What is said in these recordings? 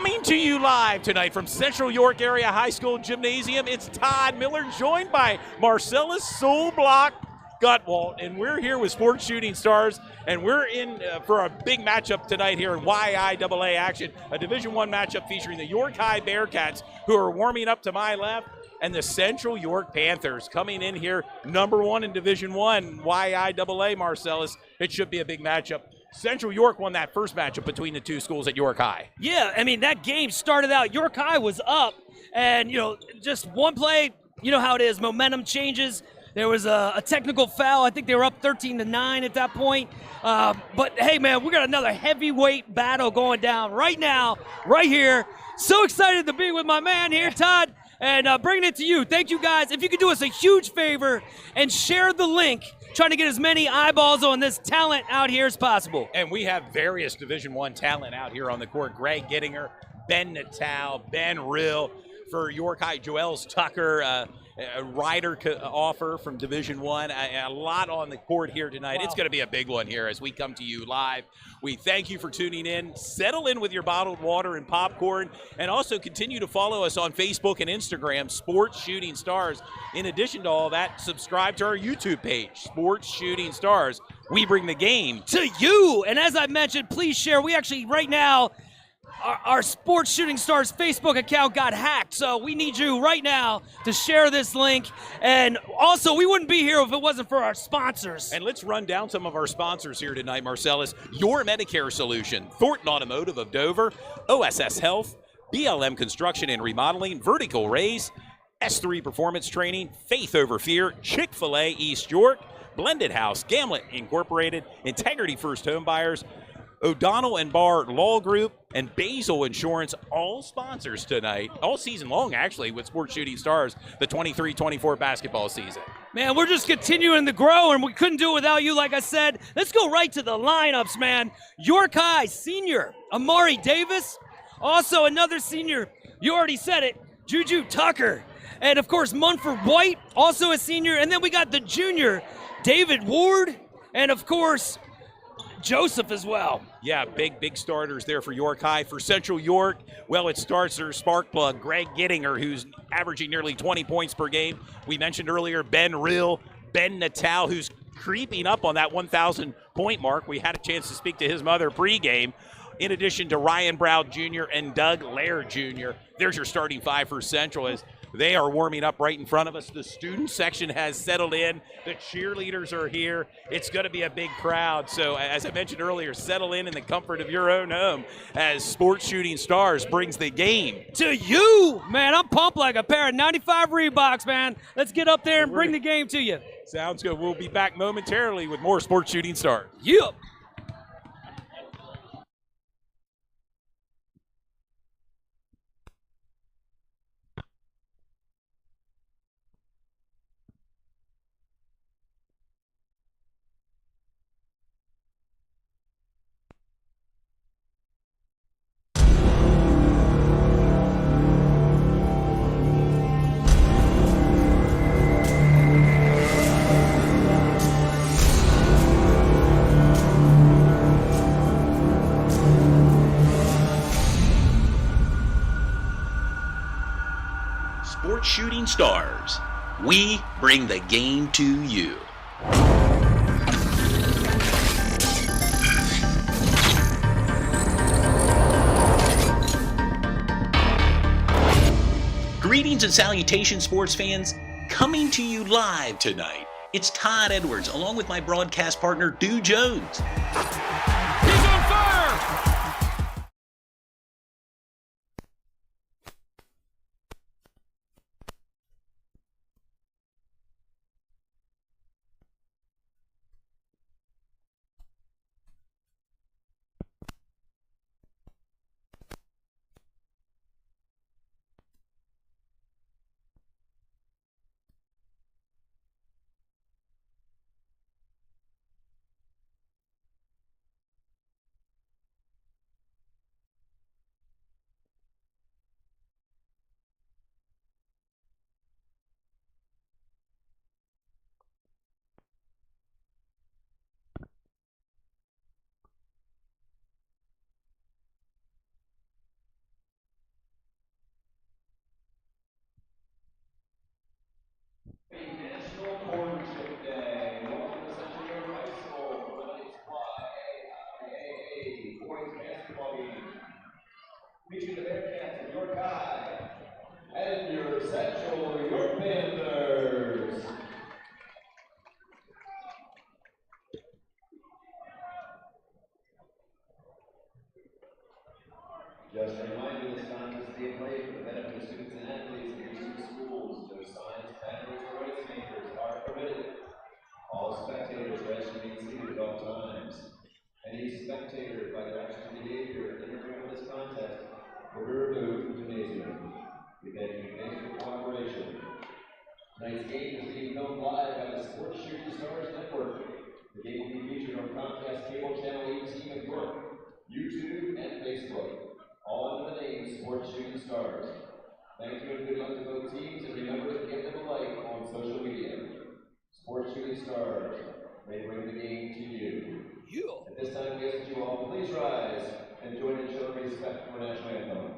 Coming to you live tonight from Central York Area High School Gymnasium, it's Todd Miller, joined by Marcellus Soulblock Gutwalt, and we're here with Sports Shooting Stars, and we're in for a big matchup tonight here in YIAA action, a Division I matchup featuring the York High Bearcats, who are warming up to my left, and the Central York Panthers coming in here, number one in Division I, YIAA, Marcellus. It should be a big matchup. Central York won that first matchup between the two schools at York High. Yeah, I mean, that game started out, York High was up, and, just one play, you know how it is, momentum changes. There was a technical foul. I think they were up 13-9 at that point. But, hey, man, we got another heavyweight battle going down right now, right here. So excited to be with my man here, Todd, and bringing it to you. Thank you, guys. If you could do us a huge favor and share the link, trying to get as many eyeballs on this talent out here as possible. And we have various Division I talent out here on the court. Greg Gittinger, Ben Natal, Ben Rill. For York High, Joels Tucker, a rider offer from Division I. A lot on the court here tonight. Wow. It's going to be a big one here as we come to you live. We thank you for tuning in. Settle in with your bottled water and popcorn, and also continue to follow us on Facebook and Instagram, Sports Shooting Stars. In addition to all that, subscribe to our YouTube page, Sports Shooting Stars. We bring the game to you. And as I mentioned, please share. We actually, right now, our Sports Shooting Stars Facebook account got hacked, so we need you right now to share this link. And also, we wouldn't be here if it wasn't for our sponsors. And let's run down some of our sponsors here tonight, Marcellus. Your Medicare Solution, Thornton Automotive of Dover, OSS Health, BLM Construction and Remodeling, Vertical Raise, S3 Performance Training, Faith Over Fear, Chick-fil-A East York, Blended House, Gamlet Incorporated, Integrity First Home Buyers, O'Donnell and Barr Law Group, and Basil Insurance, all sponsors tonight, all season long actually, with Sports Shooting Stars, the 23-24 basketball season. Man, we're just continuing to grow, and we couldn't do it without you, like I said. Let's go right to the lineups, man. York High senior, Amari Davis. Also another senior, you already said it, Juju Tucker. And, of course, Munford White, also a senior. And then we got the junior, David Ward, and, of course, Joseph as well. Yeah, big starters there for York High. For Central York, well, it starts their spark plug, Greg Gittinger, who's averaging nearly 20 points per game. We mentioned earlier Ben Rill, Ben Natal, who's creeping up on that 1,000-point mark. We had a chance to speak to his mother pregame. In addition to Ryan Brown Jr. and Doug Laird Jr., there's your starting five for Central as they are warming up right in front of us. The student section has settled in. The cheerleaders are here. It's going to be a big crowd. So, as I mentioned earlier, settle in the comfort of your own home as Sports Shooting Stars brings the game to you. Man, I'm pumped like a pair of 95 Reeboks, man. Let's get up there and bring the game to you. Sounds good. We'll be back momentarily with more Sports Shooting Stars. Yep. Sports Shooting Stars. We bring the game to you. Greetings and salutations, sports fans. Coming to you live tonight, it's Todd Edwards, along with my broadcast partner, Dew Jones. He's on fire! spectator by their actions and behavior interfering with this contest will be removed from the gymnasium. We thank you for cooperation. Tonight's game is being filmed live by the Sports Shooting Stars Network. The game will be featured on Comcast Cable Channel 18 of York, YouTube, and Facebook, all under the name Sports Shooting Stars. Thank you and good luck to both teams, and remember to give them a like on social media. Sports Shooting Stars, they bring the game to you. At this time, we ask that you all please rise and join in showing respect for our national anthem.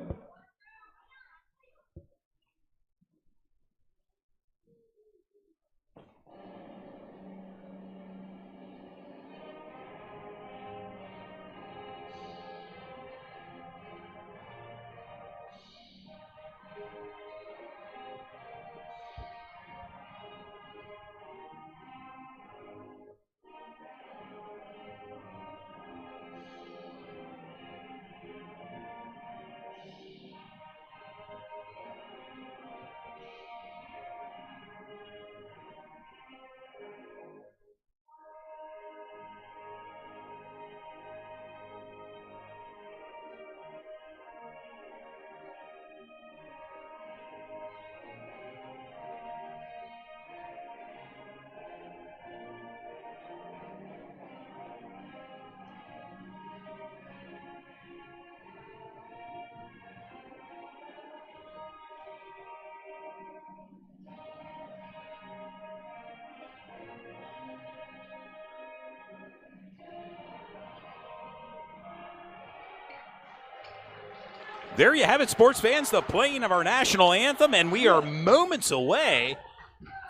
There you have it, sports fans, the playing of our national anthem, and we are moments away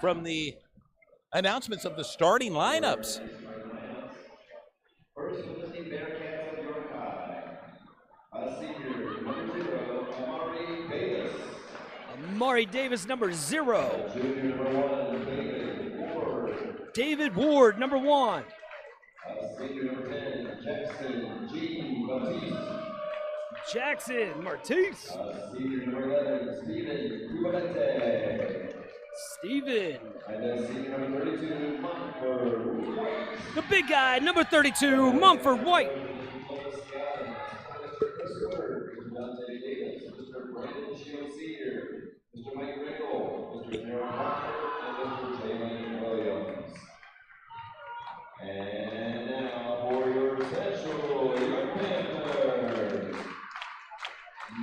from the announcements of the starting lineups. First, for the Team Bearcats of York High, senior number 0, Amari Davis. Amari Davis, number 0. Junior number 1, David Ward. David Ward, number 1. Senior number 10, Jackson G. Batiste. Jackson Martise. Senior number 11, Stephen Cubalete. Steven. And then senior number 32, Mumford White. The big guy, number 32, Mumford White. Mr. Dante Davis, Mr. Brandon Shield Sr., Mr. Mike Rickle, Mr. Darren Parker, and Mr. Jalen Williams. And now for your Central York Panthers,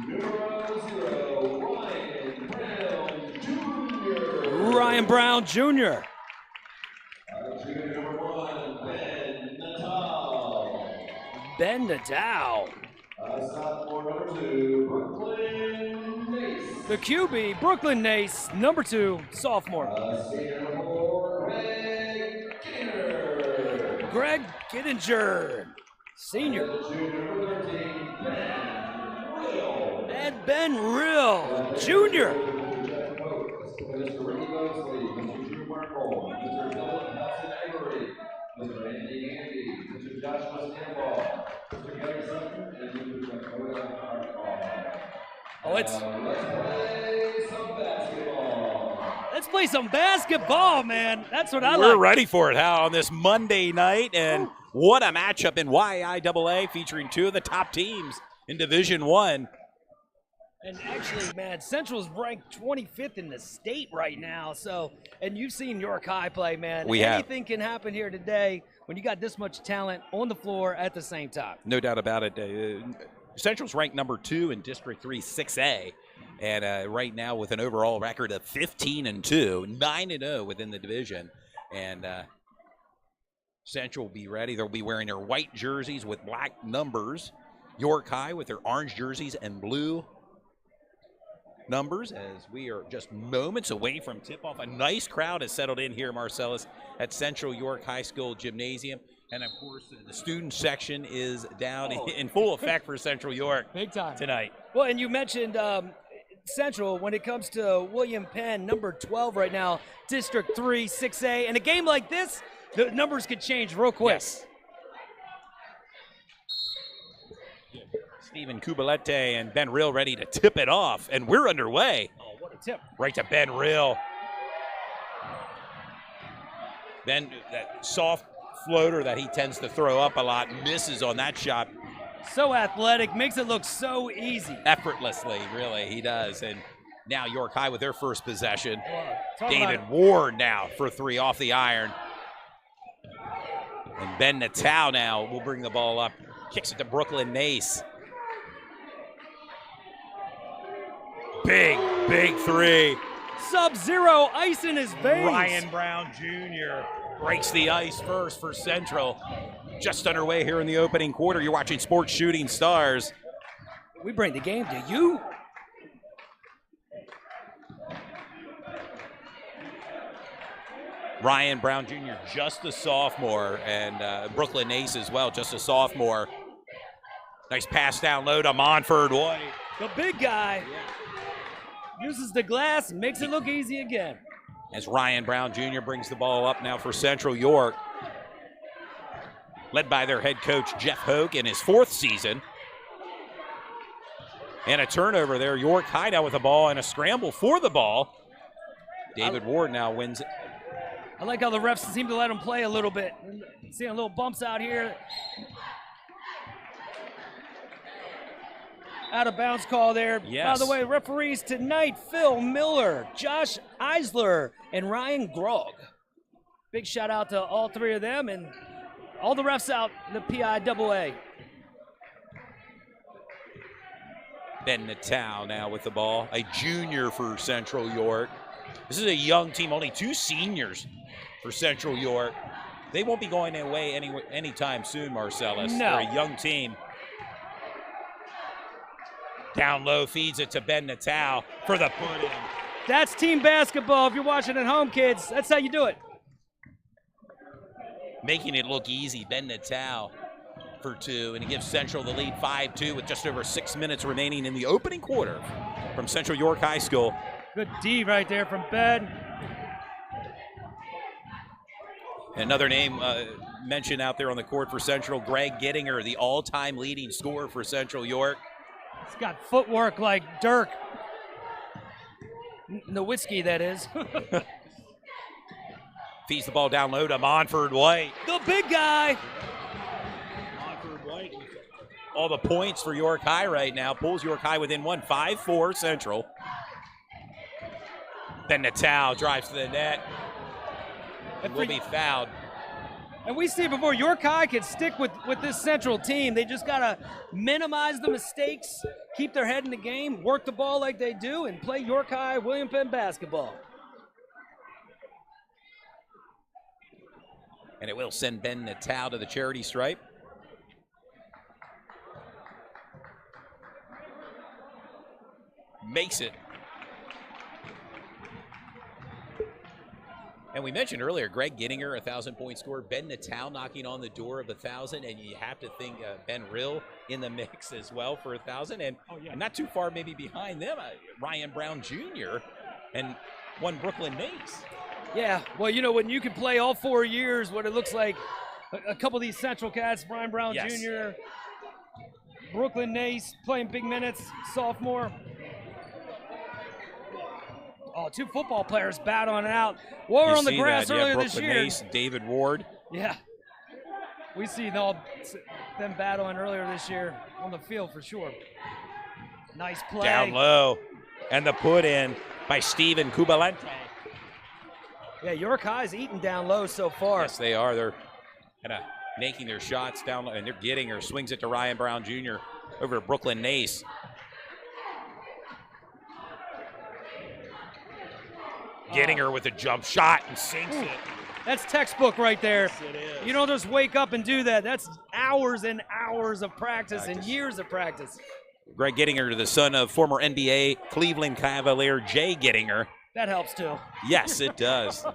numero 0, Ryan Brown Jr. Ryan Brown Jr. Junior number 1, Ben Natal. Ben Natal. Sophomore number 2, Brooklyn Nace. The QB, Brooklyn Nace, number 2, sophomore. Senior number 4, Greg Gittinger. Greg Gittinger, senior. Junior number 13, Ben Real. And Ben Rill, junior. Mr. Jeff Coates, Mr. Ricky Mosley, Mr. Drew Markle, Mr. Dylan Hudson Avery, Mr. Anthony Andy, Mr. Joshua Stanball, Mr. Gary Sutton, and Mr. Dakota Hartball. Oh, it's. Let's play some basketball. Let's play some basketball, man. That's what I We're like. ready for it, Hal, on this Monday night, and what a matchup in YIAA featuring two of the top teams in Division I. And actually, man, Central's ranked 25th in the state right now. So, and you've seen York High play, man. We have. Anything can happen here today when you got this much talent on the floor at the same time. No doubt about it. Central's ranked number 2 in District 3 6A, and right now with an overall record of 15-2, 9-0 within the division. And Central will be ready. They'll be wearing their white jerseys with black numbers. York High with their orange jerseys and blue numbers, as we are just moments away from tip-off. A nice crowd has settled in here, Marcellus, at Central York High School Gymnasium. And, of course, the student section is down in full effect for Central York Big time tonight. Well, and you mentioned Central when it comes to William Penn, number 12 right now, District 3, 6A. And a game like this, the numbers could change real quick. Yes. Stephen Cubalete and Ben Rill ready to tip it off, and we're underway. Oh, what a tip. Right to Ben Rill. Ben, that soft floater that he tends to throw up a lot. Misses on that shot So athletic, makes it look so easy. effortlessly, really. He does. And now York High with their first possession. Talk David about Ward now for 3 off the iron. And Ben Natal now will bring the ball up. Kicks it to Brooklyn Nace. Big 3. Sub-Zero ice in his veins. Ryan Brown Jr. breaks the ice first for Central. Just underway here in the opening quarter. You're watching Sports Shooting Stars. We bring the game to you. Ryan Brown Jr., just a sophomore, and Brooklyn Nace as well, just a sophomore. Nice pass down low to Monford White. The big guy uses the glass and makes it look easy again. As Ryan Brown Jr. brings the ball up now for Central York. Led by their head coach, Jeff Hoke, in his 4th season. And a turnover there. York High now with the ball and a scramble for the ball. David Ward now wins it. I like how the refs seem to let him play a little bit. Seeing little bumps out here. Out of bounds call there. Yes. By the way, referees tonight, Phil Miller, Josh Eisler, and Ryan Grog. Big shout out to all 3 of them and all the refs out in the PIAA. Ben Natal now with the ball, a junior for Central York. This is a young team, only 2 seniors for Central York. They won't be going away anytime soon, Marcellus. No. They're a young team. Down low, feeds it to Ben Natal for the put-in. That's team basketball. If you're watching at home, kids, that's how you do it. Making it look easy, Ben Natal for 2, and he gives Central the lead 5-2 with just over 6 minutes remaining in the opening quarter from Central York High School. Good D right there from Ben. Another name mentioned out there on the court for Central, Greg Gittinger, the all-time leading scorer for Central York. He's got footwork like Dirk Nowitzki, that is. Feeds the ball down low to Monford White. The big guy. Monford White, all the points for York High right now. Pulls York High within 1, 5-4 Central. Then Natal drives to the net and will be fouled. And we see before York High can stick with this Central team, they just got to minimize the mistakes, keep their head in the game, work the ball like they do, and play York High William Penn basketball. And it will send Ben Natal to the charity stripe. Makes it. And we mentioned earlier, Greg Gittinger, 1,000-point scorer. Ben Natal knocking on the door of 1,000, and you have to think Ben Rill in the mix as well for 1,000. And not too far maybe behind them, Ryan Brown Jr. and one Brooklyn Nace. Yeah, well, you know, when you can play all 4 years, what it looks like, a couple of these Central cats, Brian Brown Jr., Brooklyn Nace playing big minutes, sophomore. Oh, 2 football players battling it out. What were on the grass earlier this year. Nace, David Ward. Yeah. We see them battling earlier this year on the field for sure. Nice play. Down low. And the put in by Steven Kubalente. Yeah, York High's eating down low so far. Yes, they are. They're kind of making their shots down low, and they're getting her. Swings it to Ryan Brown Jr. over to Brooklyn Nace. Getting her with a jump shot and sinks it. That's textbook right there. Yes, it is. You don't just wake up and do that. That's hours and hours of practice and years of practice. Greg Gittinger, the son of former NBA Cleveland Cavalier Jay Gittinger. That helps too. Yes, it does.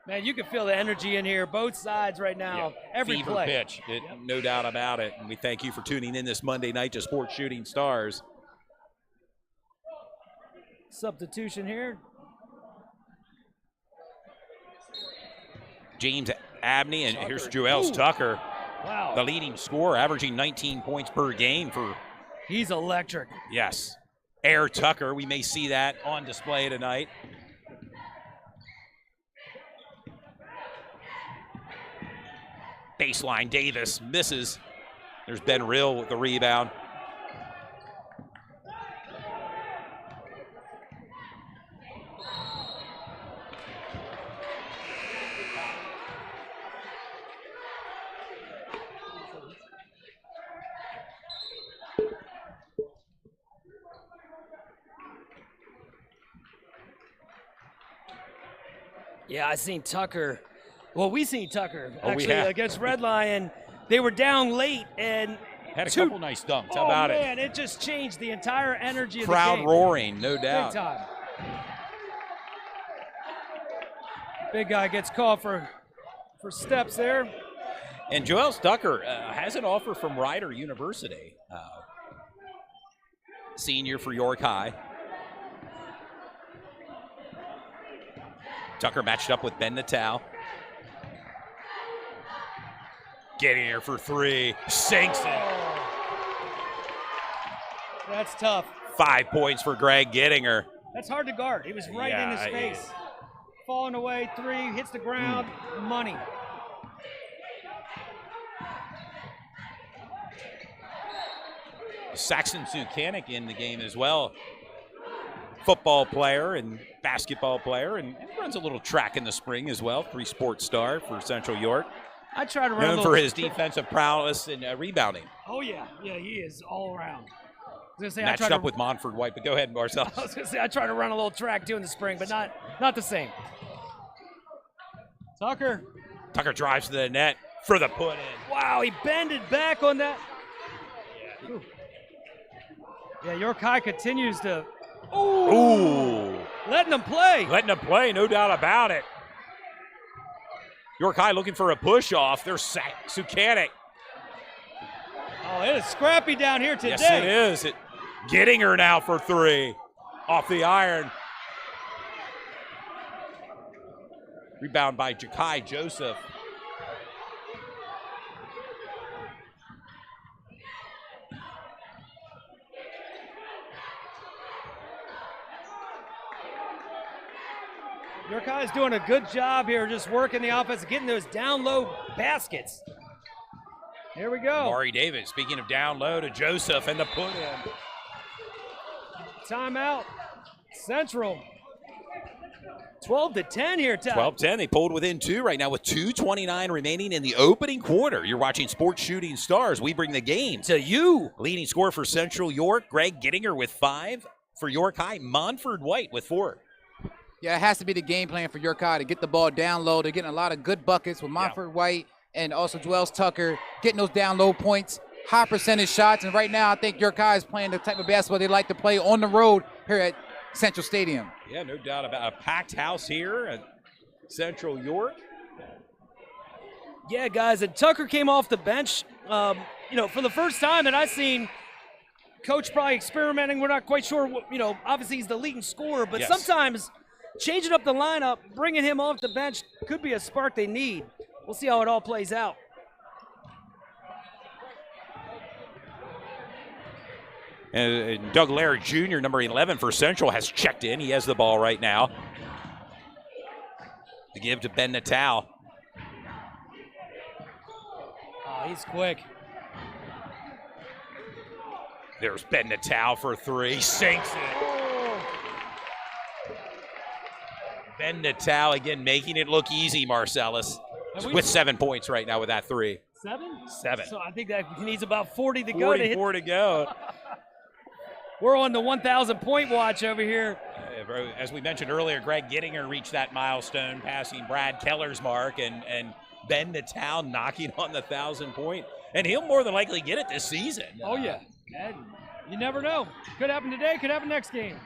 Man, you can feel the energy in here, both sides right now. Every Fever play. pitch, no doubt about it. And we thank you for tuning in this Monday night to Sports Shooting Stars. Substitution here. James Abney, and here's Joel Tucker, Wow. the leading scorer, averaging 19 points per game for, He's electric. yes, Air Tucker. We may see that on display tonight. Baseline, Davis misses. There's Ben Rill with the rebound. Yeah, I seen Tucker. Well, we seen Tucker Oh, we actually have. against Red Lion. They were down late and Had a couple nice dunks. How about man, it just changed the entire energy it? of the Crowd game. roaring, no Big doubt. time. Big guy gets called for steps there. And Joel Tucker has an offer from Rider University. Senior for York High. Tucker matched up with Ben Natal. Getting here for three. Sinks it. That's tough. 5 points for Greg Gettinger. That's hard to guard. He was right in his Yeah, face. Falling away, three, hits the ground, money. Saxon Sukanik in the game as well. Football player and basketball player, and runs a little track in the spring as well. 3-sport star for Central York. I try to run a Known little. for his defensive prowess and rebounding. Oh yeah, he is all around. I was gonna say Matched up with Montford White, but go ahead, Marcel. I was gonna say I try to run a little track too in the spring, but not the same. Tucker. Tucker drives to the net for the put in. Wow, he bended back on that. Ooh. Yeah, York High continues to. Ooh. Letting them play. Letting him play, no doubt about it. York High looking for a push off. There's Sukanik. Oh, it is scrappy down here today. Yes, it is. Getting her now for three. Off the iron. Rebound by Jakai Joseph. York High is doing a good job here, just working the offense, getting those down low baskets. Here we go. Mari Davis, speaking of down low to Joseph and the put in. Timeout. Central. 12-10 here, Ty. 12-10. They pulled within two right now with 2:29 remaining in the opening quarter. You're watching Sports Shooting Stars. We bring the game to you. Leading scorer for Central York, Greg Gettinger with 5. For York High, Montford White with 4. Yeah, it has to be the game plan for York High to get the ball down low. They're getting a lot of good buckets with Montford White and also Joel Tucker getting those down low points, high percentage shots. And right now, I think York High is playing the type of basketball they like to play on the road here at Central Stadium. Yeah, no doubt about a packed house here at Central York. Yeah, guys, and Tucker came off the bench, for the first time that I've seen. Coach probably experimenting. We're not quite sure what, obviously he's the leading scorer, but Yes. sometimes changing up the lineup, bringing him off the bench could be a spark they need. We'll see how it all plays out. And Doug Laird Jr., number 11 for Central, has checked in. He has the ball right now. To give to Ben Natal. Oh, he's quick. There's Ben Natal for 3. Sinks it. Ben Natal again making it look easy, Marcellus. With 7 points right now with that 3. 7? 7. So I think that he needs about 40 to go to hit. 44 to go. We're on the 1,000-point watch over here. As we mentioned earlier, Greg Gettinger reached that milestone, passing Brad Keller's mark, and Ben Natal knocking on the 1,000-point. And he'll more than likely get it this season. Oh, yeah. And you never know. Could happen today, could happen next game.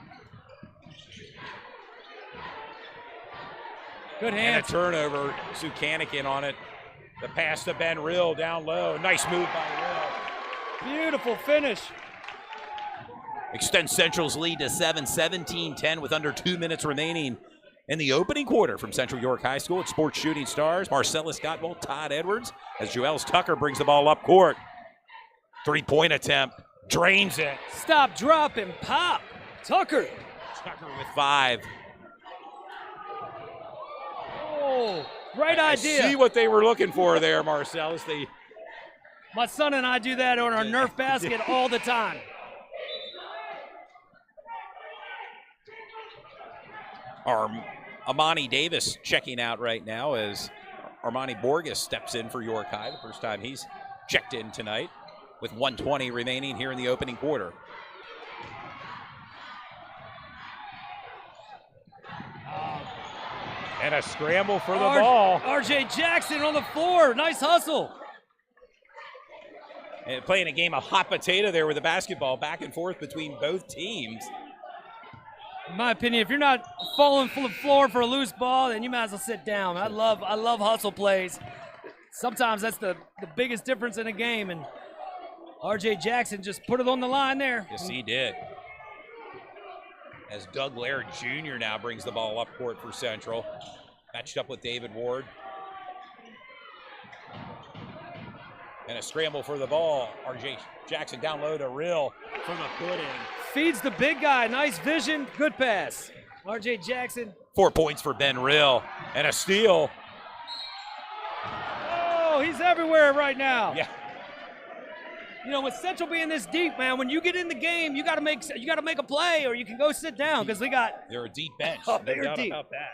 Good And a hands. turnover. Sukanik in on it. The pass to Ben Rill down low. Nice move by Rill. Beautiful finish. Extends Central's lead to 7, 17-10 with under 2 minutes remaining in the opening quarter from Central York High School at Sports Shooting Stars. Marcellus Gottwald, Todd Edwards, as Joel Tucker brings the ball up court. 3-point attempt. Drains it. Stop, drop, and pop. Tucker. Tucker with 5. Oh, Great idea. See what they were looking for there, Marcellus. My son and I do that on our Nerf basket all the time. Amani Davis checking out right now as Armani Borges steps in for York High. The first time he's checked in tonight with 1:20 remaining here in the opening quarter. And a scramble for the ball. R.J. Jackson on the floor. Nice hustle. And playing a game of hot potato there with the basketball back and forth between both teams. In my opinion, if you're not falling for the floor for a loose ball, then you might as well sit down. I love hustle plays. Sometimes that's the biggest difference in a game, and R.J. Jackson just put it on the line there. Yes, he did. As Doug Laird Jr. now brings the ball up court for Central. Matched up with David Ward. And a scramble for the ball. R.J. Jackson down low to Rill for the put-in. Feeds the big guy. Nice vision. Good pass. R.J. Jackson. 4 points for Ben Rill. And a steal. Oh, he's everywhere right now. Yeah. You know, with Central being this deep, man, when you get in the game, you got to make a play, or you can go sit down because they're a deep bench. Oh, No they're doubt deep. about that.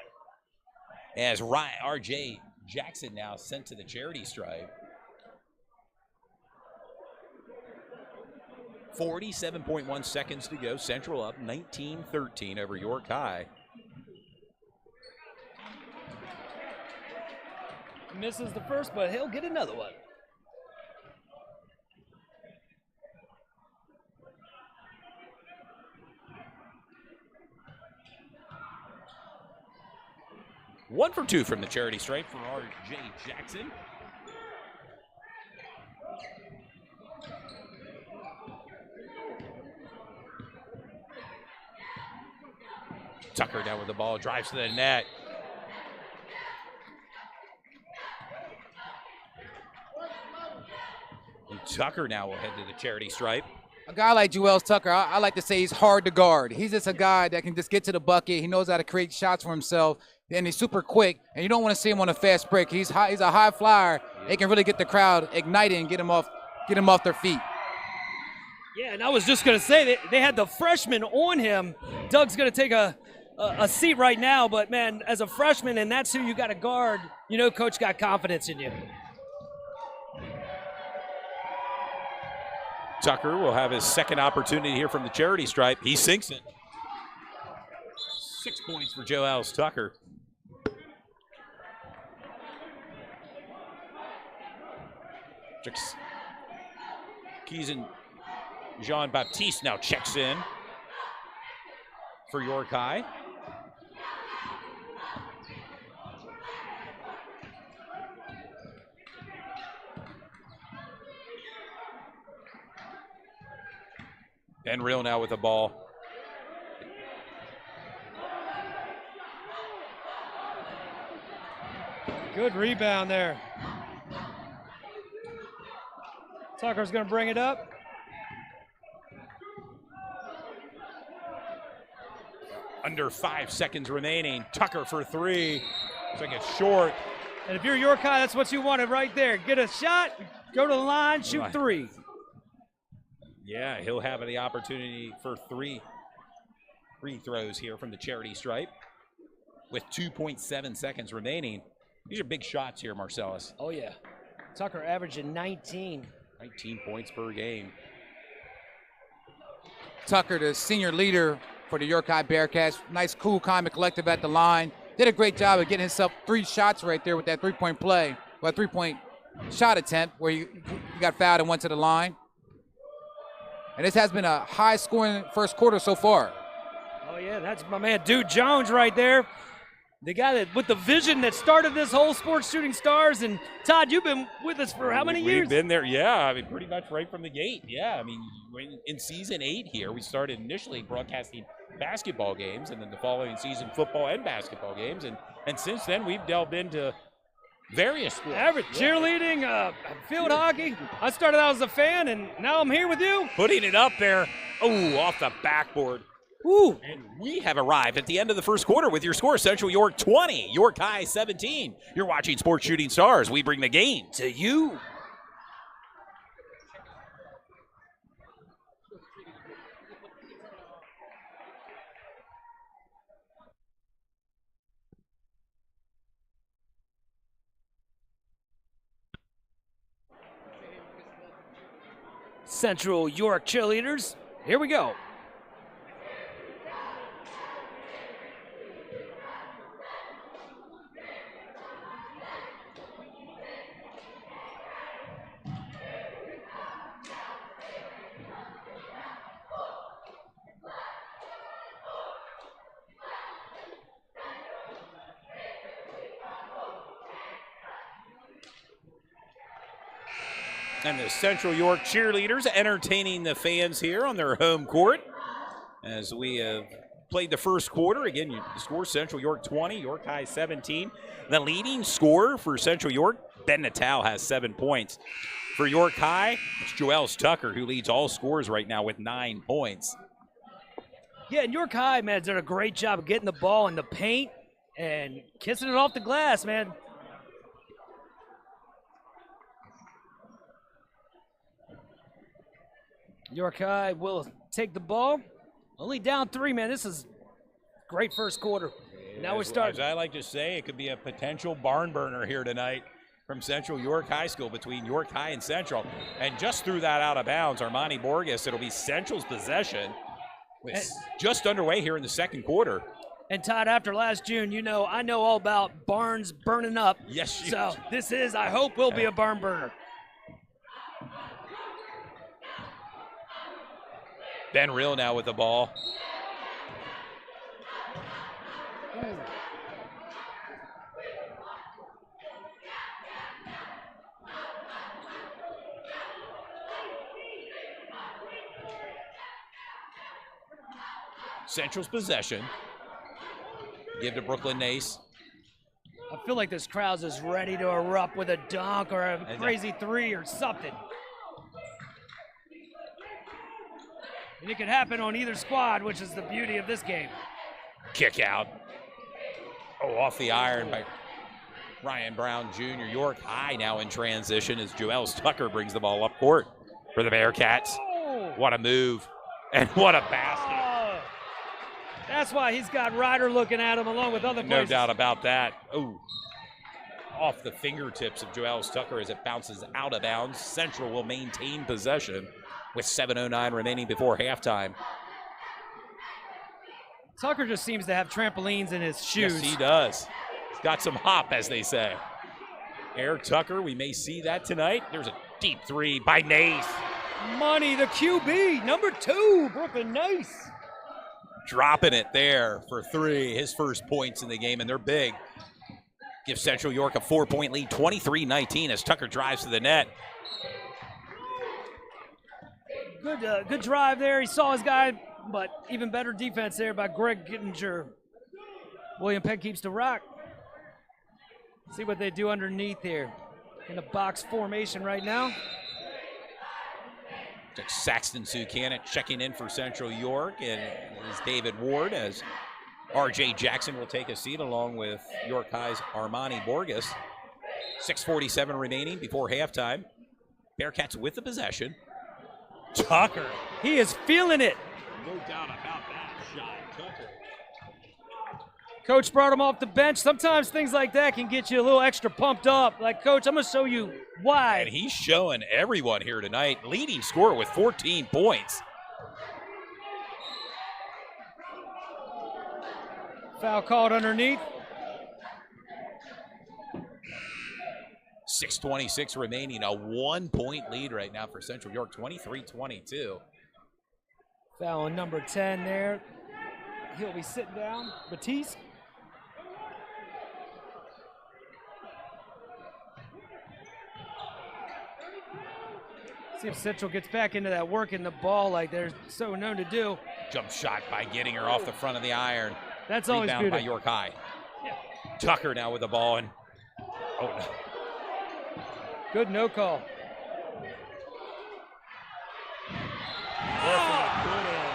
As R.J. Jackson now sent to the charity stripe. 47.1 seconds to go. Central up 19-13 over York High. misses the first, but he'll get another one. One for two from the charity stripe for R.J. Jackson. Tucker down with the ball, drives to the net. And Tucker now will head to the charity stripe. A guy like Juelz Tucker, I like to say he's hard to guard. He's just a guy that can just get to the bucket. He knows how to create shots for himself, and he's super quick. And you don't want to see him on a fast break. He's a high flyer. They can really get the crowd ignited and get him off their feet. Yeah, and I was just going to say that they had the freshman on him. Doug's going to take a seat right now, but man, as a freshman, and that's who you got to guard, you know, coach got confidence in you. Tucker will have his second opportunity here from the charity stripe. He sinks it. 6 points for Juelz Tucker. Keeson Jean-Baptiste now checks in for York High. Ben Real now with the ball. Good rebound there. Tucker's going to bring it up. Under 5 seconds remaining. Tucker for three. Looks like it's short. And if you're York High, that's what you wanted right there. Get a shot, go to the line, shoot three. Yeah, he'll have the opportunity for three free throws here from the charity stripe with 2.7 seconds remaining. These are big shots here, Marcellus. Oh, yeah. Tucker averaging 19 points per game. Tucker, the senior leader for the York High Bearcats. Nice, cool, calm, and collective at the line. Did a great job of getting himself 3 shots right there with that three-point play. Well, 3-point shot attempt where you got fouled and went to the line. And this has been a high-scoring first quarter so far. Oh, yeah, that's my man, Dude Jones right there. The guy that with the vision that started this whole Sports Shooting Stars. And, Todd, you've been with us for how many years? We've been there, yeah. I mean, pretty much right from the gate, yeah. I mean, in season 8 here, we started initially broadcasting basketball games, and then the following season, football and basketball games. And since then, we've delved into various sports. Cheerleading, field hockey. I started out as a fan, and now I'm here with you. Putting it up there. Oh, off the backboard. Ooh. And we have arrived at the end of the first quarter with your score: Central York 20, York High 17. You're watching Sports Shooting Stars. We bring the game To you. Central York cheerleaders, here we go. And the Central York cheerleaders entertaining the fans here on their home court as we have played the first quarter. Again, you score Central York 20, York High 17. The leading scorer for Central York, Ben Natal, has 7 points. For York High, it's Joels Tucker who leads all scorers right now with 9 points. Yeah, and York High, man, has done a great job of getting the ball in the paint and kissing it off the glass, man. York High will take the ball. Only down 3, man. This is great first quarter. Now we're starting. As I like to say, it could be a potential barn burner here tonight from Central York High School between York High and Central. And just threw that out of bounds, Armani Borges. It'll be Central's possession. With just underway here in the second quarter. And Todd, after last June, you know, I know all about barns burning up. Yes, you So this is, I hope, will be a barn burner. Ben Real now with the ball. Central's possession. Give to Brooklyn Nace. I feel like this crowd's is ready to erupt with a dunk or a crazy 3 or something. And it could happen on either squad, which is the beauty of this game. Kick out. Oh, off the iron by Ryan Brown Jr. York High now in transition as Joels Tucker brings the ball up court for the Bearcats. Oh. What a move. And what a basket. Oh. That's why he's got Ryder looking at him along with other No players. doubt about that. Oh, off the fingertips of Joels Tucker as it bounces out of bounds. Central will maintain possession with 7:09 remaining before halftime. Tucker just seems to have trampolines in his shoes. Yes, he does. He's got some hop, as they say. Air Tucker, we may see that tonight. There's a deep 3 by Nace. Money, the QB, number 2, Brooklyn Nace. Dropping it there for 3, his first points in the game, and they're big. Gives Central York a 4-point lead, 23-19 as Tucker drives to the net. Good drive there. He saw his guy, but even better defense there by Greg Gittinger. William Peck keeps the rock. See what they do underneath here. In a box formation right now. Saxton Sucannon checking in for Central York, and it is David Ward as R.J. Jackson will take a seat along with York High's Armani Borges. 6:47 remaining before halftime. Bearcats with the possession. Tucker. He is feeling it. No doubt about that shot, Tucker. Coach brought him off the bench. Sometimes things like that can get you a little extra pumped up. Like, Coach, I'm going to show you why. And he's showing everyone here tonight. Leading scorer with 14 points. Foul called underneath. 6:26 remaining. A 1-point lead right now for Central York, 23-22. Foul on number 10 there. He'll be sitting down. Batiste. See if Central gets back into that working the ball like they're so known to do. Jump shot by Gittinger off the front of the iron. That's always Rebound by beautiful. York High. Yeah. Tucker now with the ball. And oh, no. Good no call.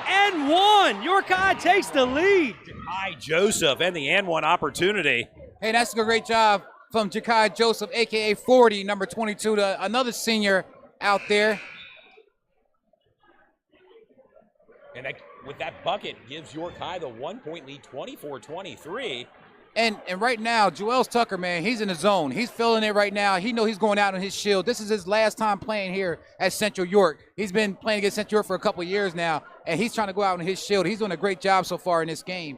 And and one. York High takes the lead. Hi, Joseph, and the and one opportunity. Hey, that's a great job from Jakai Joseph, a.k.a. 40, number 22, to another senior out there. And with that bucket, gives York High the 1-point lead, 24-23. And right now, Joels Tucker, man, he's in the zone. He's feeling it right now. He knows he's going out on his shield. This is his last time playing here at Central York. He's been playing against Central York for a couple of years now, and he's trying to go out on his shield. He's doing a great job so far in this game.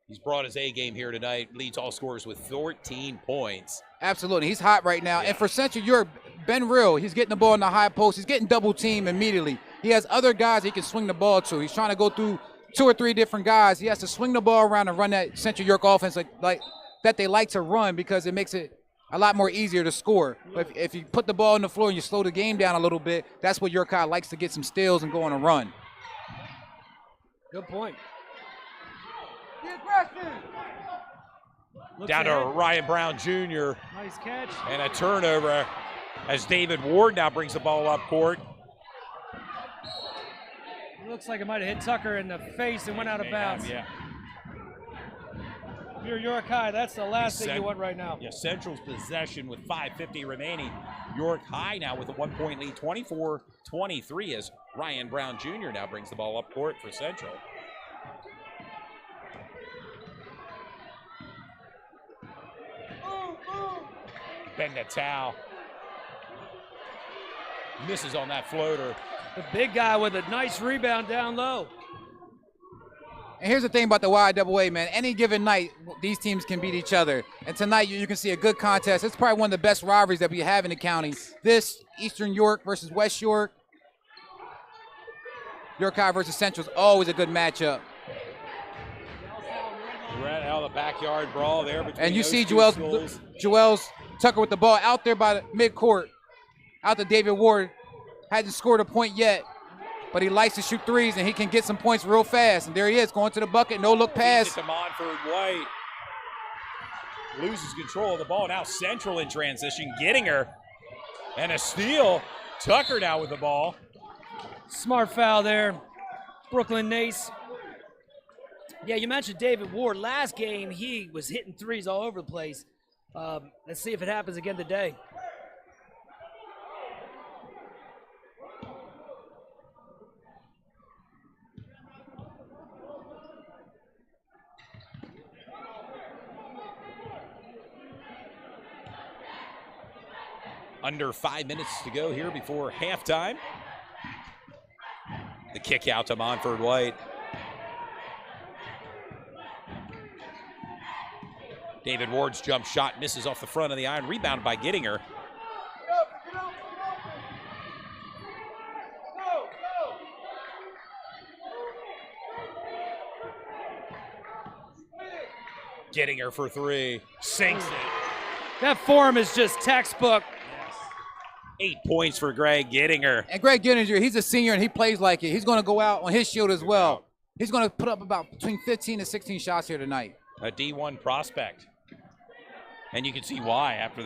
He's brought his A game here tonight, leads all scorers with 14 points. Absolutely. He's hot right now. And for Central York, Ben Real, he's getting the ball in the high post. He's getting double teamed immediately. He has other guys he can swing the ball to. He's trying to go through 2 or 3 different guys. He has to swing the ball around and run that Central York offense like that they like to run, because it makes it a lot more easier to score. But if you put the ball on the floor and you slow the game down a little bit, that's what York High likes, to get some steals and go on a run. Good point. Down to Ryan Brown Jr. Nice catch. And a turnover as David Ward now brings the ball up court. Looks like it might have hit Tucker in the face and went out of bounds. Yeah. If you're York High, that's the last thing you want right now. Yeah, Central's possession with 5:50 remaining. York High now with a 1-point lead, 24-23, as Ryan Brown Jr. now brings the ball up court for Central. Ben Natal misses on that floater. The big guy with a nice rebound down low. And here's the thing about the YWA, man. Any given night, these teams can beat each other. And tonight, you can see a good contest. It's probably one of the best rivalries that we have in the county. This, Eastern York versus West York. York High versus Central is always a good matchup. Right out of the backyard brawl there between And you those see two Joels Tucker with the ball out there by the midcourt. Out to David Ward. Hasn't scored a point yet, but he likes to shoot threes, and he can get some points real fast. And there he is, going to the bucket, no look pass. To Monford White. Loses control of the ball. Now Central in transition, getting her. And a steal. Tucker now with the ball. Smart foul there. Brooklyn Nace. Yeah, you mentioned David Ward. Last game, he was hitting threes all over the place. Let's see if it happens again today. Under 5 minutes to go here before halftime. The kick out to Monford White. David Ward's jump shot misses off the front of the iron. Rebounded by Gettinger. Gettinger for 3. Sinks it. That form is just textbook. 8 points for Greg Gettinger. And Greg Gettinger, he's a senior, and he plays like it. He's going to go out on his shield as well. He's going to put up about between 15 to 16 shots here tonight. A D1 prospect. And you can see why after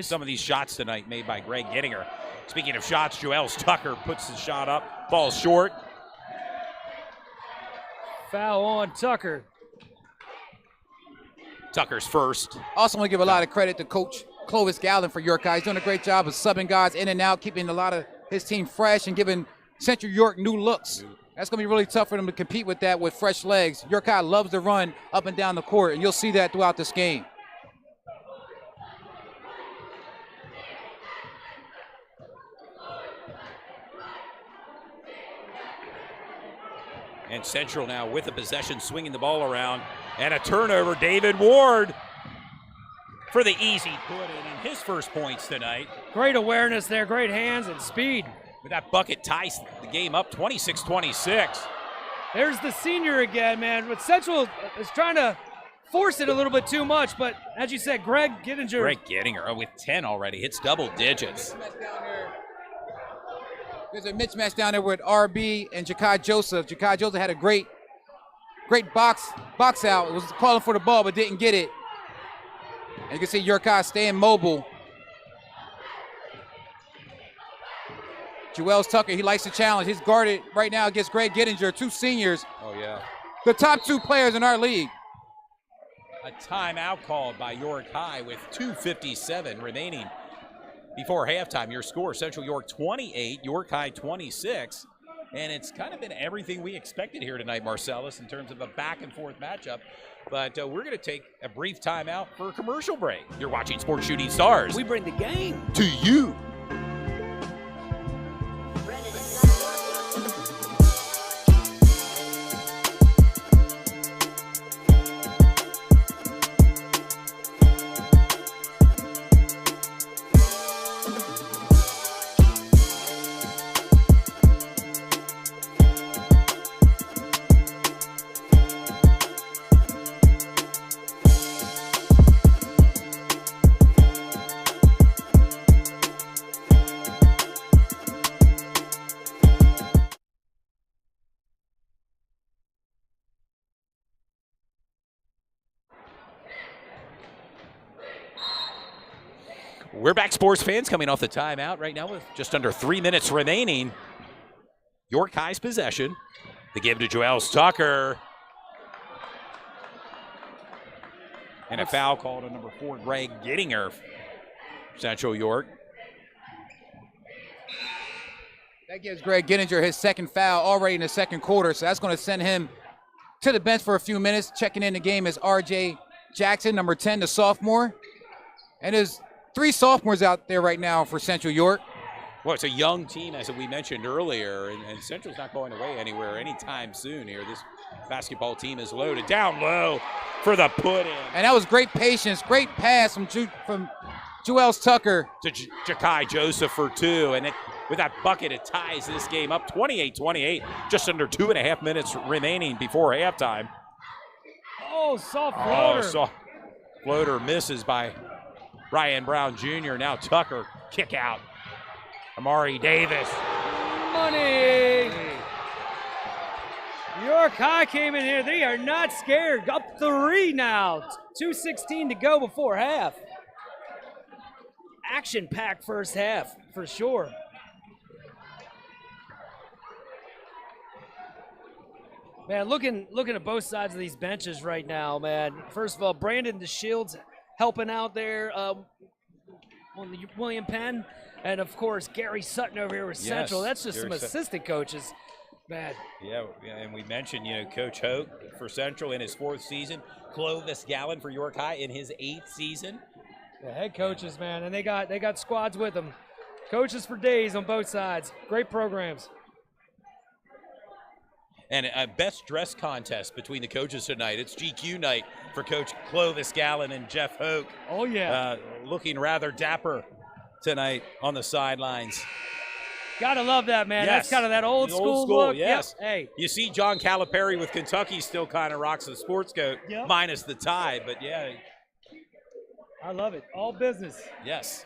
some of these shots tonight made by Greg Gettinger. Speaking of shots, Joels Tucker puts his shot up, falls short. Foul on Tucker. Tucker's first. Also want to give a lot of credit to Coach Clovis Gallen for York High. He's doing a great job of subbing guys in and out, keeping a lot of his team fresh and giving Central York new looks. That's going to be really tough for them to compete with that with fresh legs. York High loves to run up and down the court, and you'll see that throughout this game. And Central now with the possession, swinging the ball around. And a turnover, David Ward for the easy put-in and his first points tonight. Great awareness there, great hands and speed. With that bucket ties the game up 26-26. There's the senior again, man. But Central is trying to force it a little bit too much, but as you said, Greg Gettinger. Greg Gettinger with 10 already, hits double digits. There's a mismatch down there with RB and Jakai Joseph. Jakai Joseph had a great box out. It was calling for the ball but didn't get it. And you can see York High staying mobile. Joels Tucker, he likes the challenge. He's guarded right now against Greg Gittinger, 2 seniors, Oh, yeah. the top 2 players in our league. A timeout called by York High with 2:57 remaining before halftime. Your score, Central York 28, York High 26. And it's kind of been everything we expected here tonight, Marcellus, in terms of a back-and-forth matchup. But we're going to take a brief timeout for a commercial break. You're watching Sports Shooting Stars. We bring the game to you. We're back, sports fans, coming off the timeout right now with just under 3 minutes remaining. York High's possession. The give to Joels Tucker. And a foul called on number 4, Greg Gittinger, Central York. That gives Greg Gittinger his 2nd foul already in the 2nd quarter, so that's going to send him to the bench for a few minutes. Checking in the game is R.J. Jackson, number 10, the sophomore. And there's 3 sophomores out there right now for Central York. Well, it's a young team, as we mentioned earlier, and Central's not going away anywhere anytime soon here. This basketball team is loaded. Down low for the put-in. And that was great patience, great pass from Joels Tucker. To Jakai Joseph for 2, and with that bucket, it ties this game up 28-28, just under 2.5 minutes remaining before halftime. Oh, soft floater. Oh, soft floater misses by Ryan Brown Jr. Now Tucker, kick out. Amari Davis. Money. York High came in here. They are not scared. Up 3 now. 2:16 to go before half. Action-packed first half, for sure. Man, looking at both sides of these benches right now, man. First of all, Brandon DeShields helping out there on the William Penn. And, of course, Gary Sutton over here with Central. That's just some assistant coaches. Man. Yeah, and we mentioned, Coach Hoke for Central in his 4th season. Clovis Gallen for York High in his 8th season. The head coaches, man, and they got squads with them. Coaches for days on both sides. Great programs. And a best dress contest between the coaches tonight. It's GQ night for Coach Clovis Gallen and Jeff Hoke. Oh, yeah. Looking rather dapper tonight on the sidelines. Gotta love that, man. Yes. That's kind of that old school look. Yes. Yep. Hey. You see John Calipari with Kentucky still kind of rocks the sports coat, minus the tie, but yeah. I love it. All business. Yes.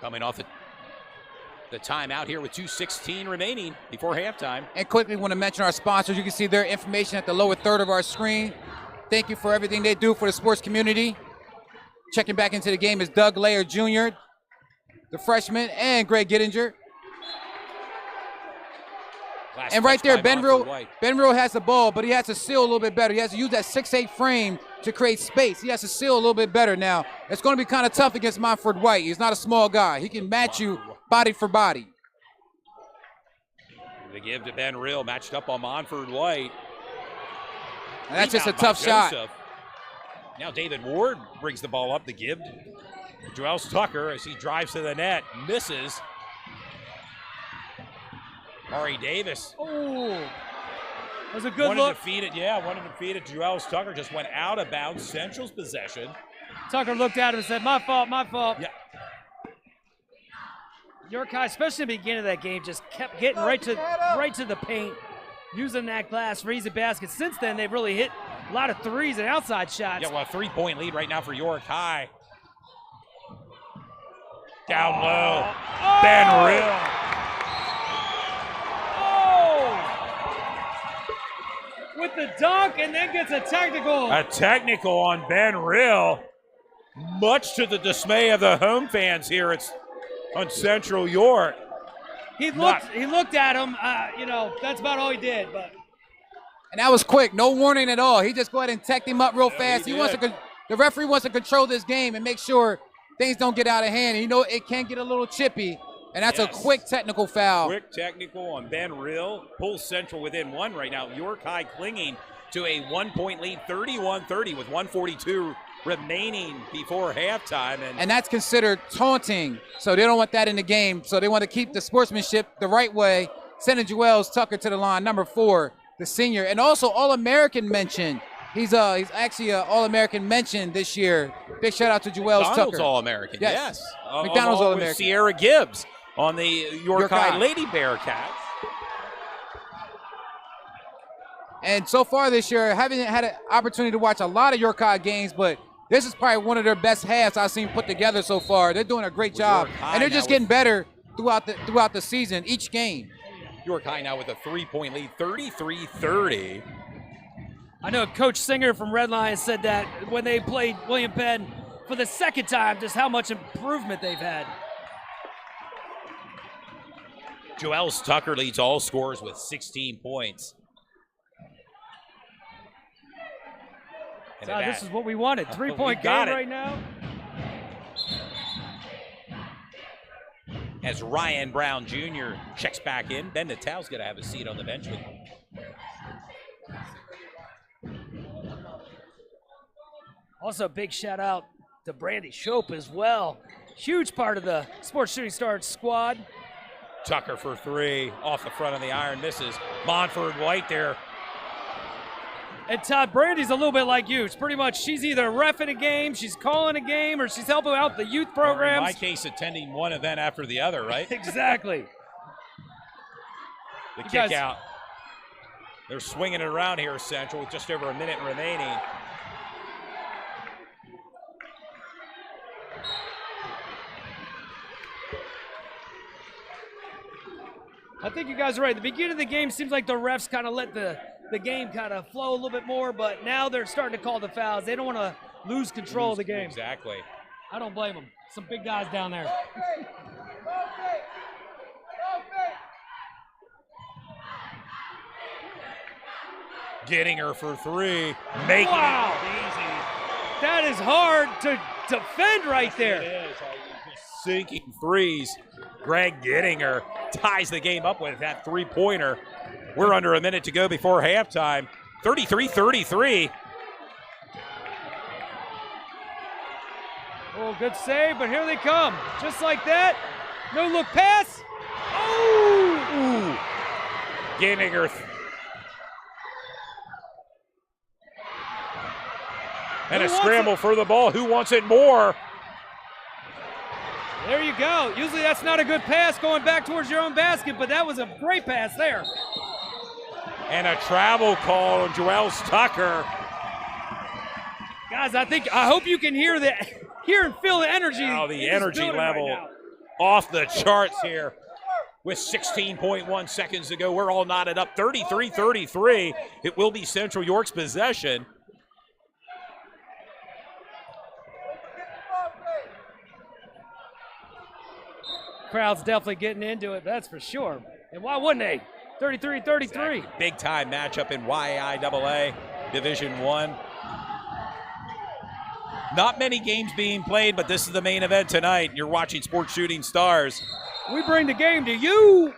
Coming off the timeout here with 2:16 remaining before halftime. And quickly want to mention our sponsors. You can see their information at the lower third of our screen. Thank you for everything they do for the sports community. Checking back into the game is Doug Layer Jr., the freshman, and Greg Gittinger. And right there, Benreal has the ball, but he has to seal a little bit better. He has to use that 6'8" frame to create space. He has to seal a little bit better now. It's going to be kind of tough against Montford White. He's not a small guy. He can match you body for body. They give to Benreal, matched up on Montford White. And that's just a tough shot. Now David Ward brings the ball up, the give. Joels Tucker, as he drives to the net, misses. Ari Davis. Oh, that was a good look. Wanted to feed it. Joels Tucker just went out of bounds. Central's possession. Tucker looked at him and said, my fault. Yeah. York High, especially in the beginning of that game, just kept getting right to the paint, using that glass for easy baskets. Since then, they've really hit a lot of threes and outside shots. Yeah, well, a 3-point lead right now for York High. Down low. Benreal. with the dunk and then gets a technical. A technical on Ben Rill, much to the dismay of the home fans here on Central York. He looked at him. That's about all he did. But And that was quick, no warning at all. He just go ahead and tech him up real fast. he wants to. The referee wants to control this game and make sure things don't get out of hand. You know, it can get a little chippy, and that's a quick technical foul. Quick technical on Ben Rill. Pulls Central within one right now. York High clinging to a 1-point lead, 31-30 with 1:42 remaining before halftime. And that's considered taunting, so they don't want that in the game. So they want to keep the sportsmanship the right way. Sending Joel Tucker to the line, number 4, the senior, and also All-American mention. He's actually an All-American mention this year. Big shout out to Joel Tucker. McDonald's All-American, yes. McDonald's Along All-American. with Sierra Gibbs on the York High High. Lady Bearcats. And so far this year, I haven't had an opportunity to watch a lot of York High games, but this is probably one of their best halves I've seen put together so far. They're doing a great job, York High and they're now just getting better throughout the season, each game. York High now with a 3-point lead, 33-30. I know Coach Singer from Red Lions said that when they played William Penn for the second time, just how much improvement they've had. Joel Tucker leads all scorers with 16 points. And So this is what we wanted. 3-point We game got it. right now. As Ryan Brown Jr. checks back in, Ben Natal's going to have a seat on the bench with him. Also, big shout out to Brandy Shope as well. Huge part of the Sports Shooting Stars squad. Tucker for 3, off the front of the iron, misses. Monford White there. And Todd, Brandy's a little bit like you. It's pretty much she's either reffing a game, she's calling a game, or she's helping out the youth Or in programs. my case, attending one event after the other, right? Exactly. The You kick guys- out. They're swinging it around here, Central, with just over a minute remaining. I think you guys are right. The beginning of the game seems like the refs kind of let the game kind of flow a little bit more, but now they're starting to call the fouls. They don't want to lose control of the game. Exactly. I don't blame them. Some big guys down there. Getting her for 3, making Wow. it easy. That is hard to defend right there. It is. Just sinking threes. Greg Gettinger ties the game up with that 3-pointer. We're under a minute to go before halftime. 33-33. Oh, good save, but here they come. Just like that. No look pass. Oh! Gettinger. And Who a wants scramble for the ball. Who wants it more? There you go. Usually that's not a good pass going back towards your own basket, but that was a great pass there. And a travel call on Joel Tucker. Guys, I hope you can hear and feel the energy. Now in the this energy building right level now. off the charts here. With 16.1 seconds to go, we're all knotted up. 33-33. It will be Central York's possession. Crowd's definitely getting into it, that's for sure. And why wouldn't they? 33-33. Big time matchup in YIAA Division I. Not many games being played, but this is the main event tonight. You're watching Sports Shooting Stars. We bring the game to you.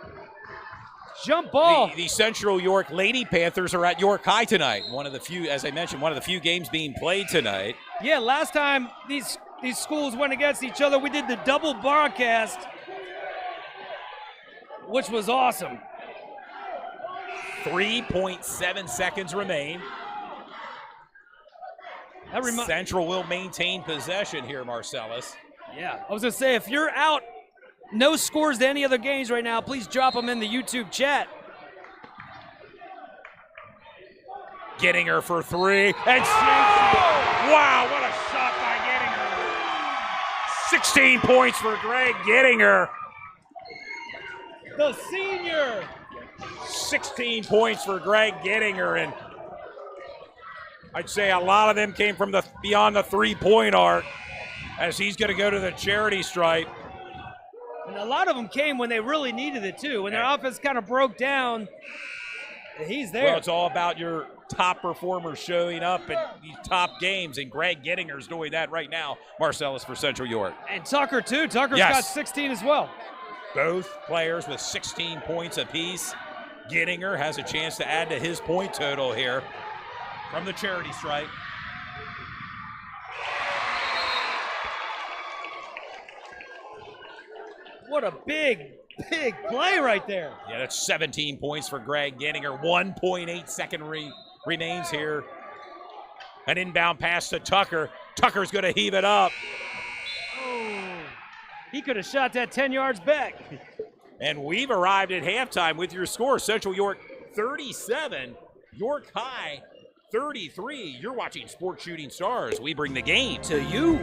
Jump ball. The Central York Lady Panthers are at York High tonight. One of the few, as I mentioned, one of the few games being played tonight. Yeah, last time these schools went against each other, we did the double broadcast, which was awesome. 3.7 seconds remain. Central will maintain possession here, Marcellus. Yeah, I was going to say, if you're out, no scores to any other games right now, please drop them in the YouTube chat. Getting her for 3. And wow, what a shot by Gettinger. 16 points for Greg Gettinger. The senior. 16 points for Greg Gettinger, and I'd say a lot of them came from beyond the three-point arc, as he's going to go to the charity stripe. And a lot of them came when they really needed it, too. When their offense kind of broke down, he's there. Well, it's all about your top performers showing up at these top games, and Greg Gettinger's doing that right now, Marcellus, for Central York. And Tucker, too. Tucker's Yes. got 16 as well. Both players with 16 points apiece. Gettinger has a chance to add to his point total here from the charity stripe. What a big play right there. Yeah, that's 17 points for Greg Gettinger. 1.8 second remains here. An inbound pass to Tucker. Tucker's going to heave it up. Oh, he could have shot that 10 yards back. And we've arrived at halftime with your score. Central York 37, York High 33. You're watching Sports Shooting Stars. We bring the game To you.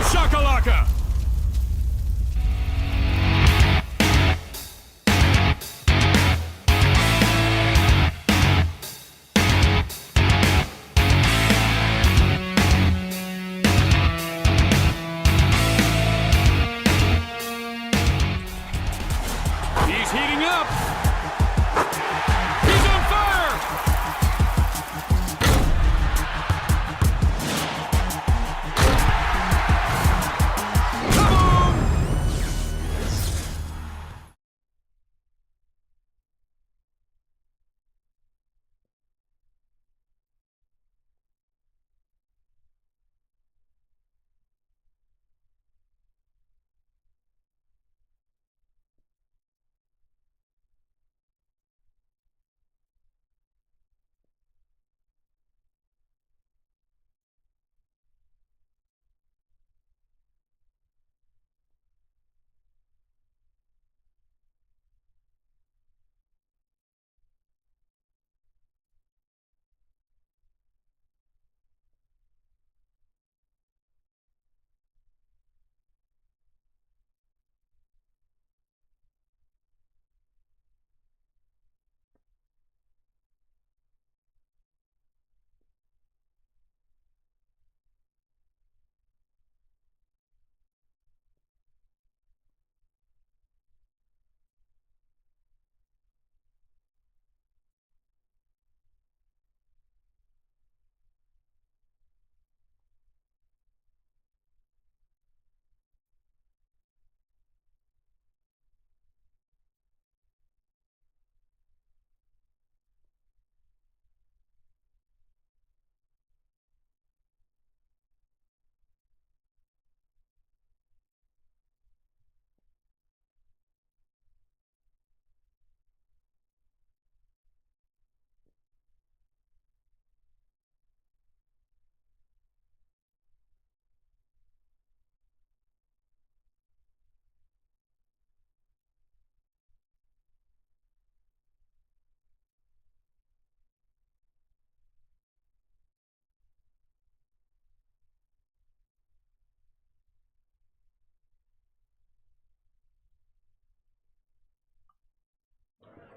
Shakalaka! He's heating up. He's on fire. Kaboom!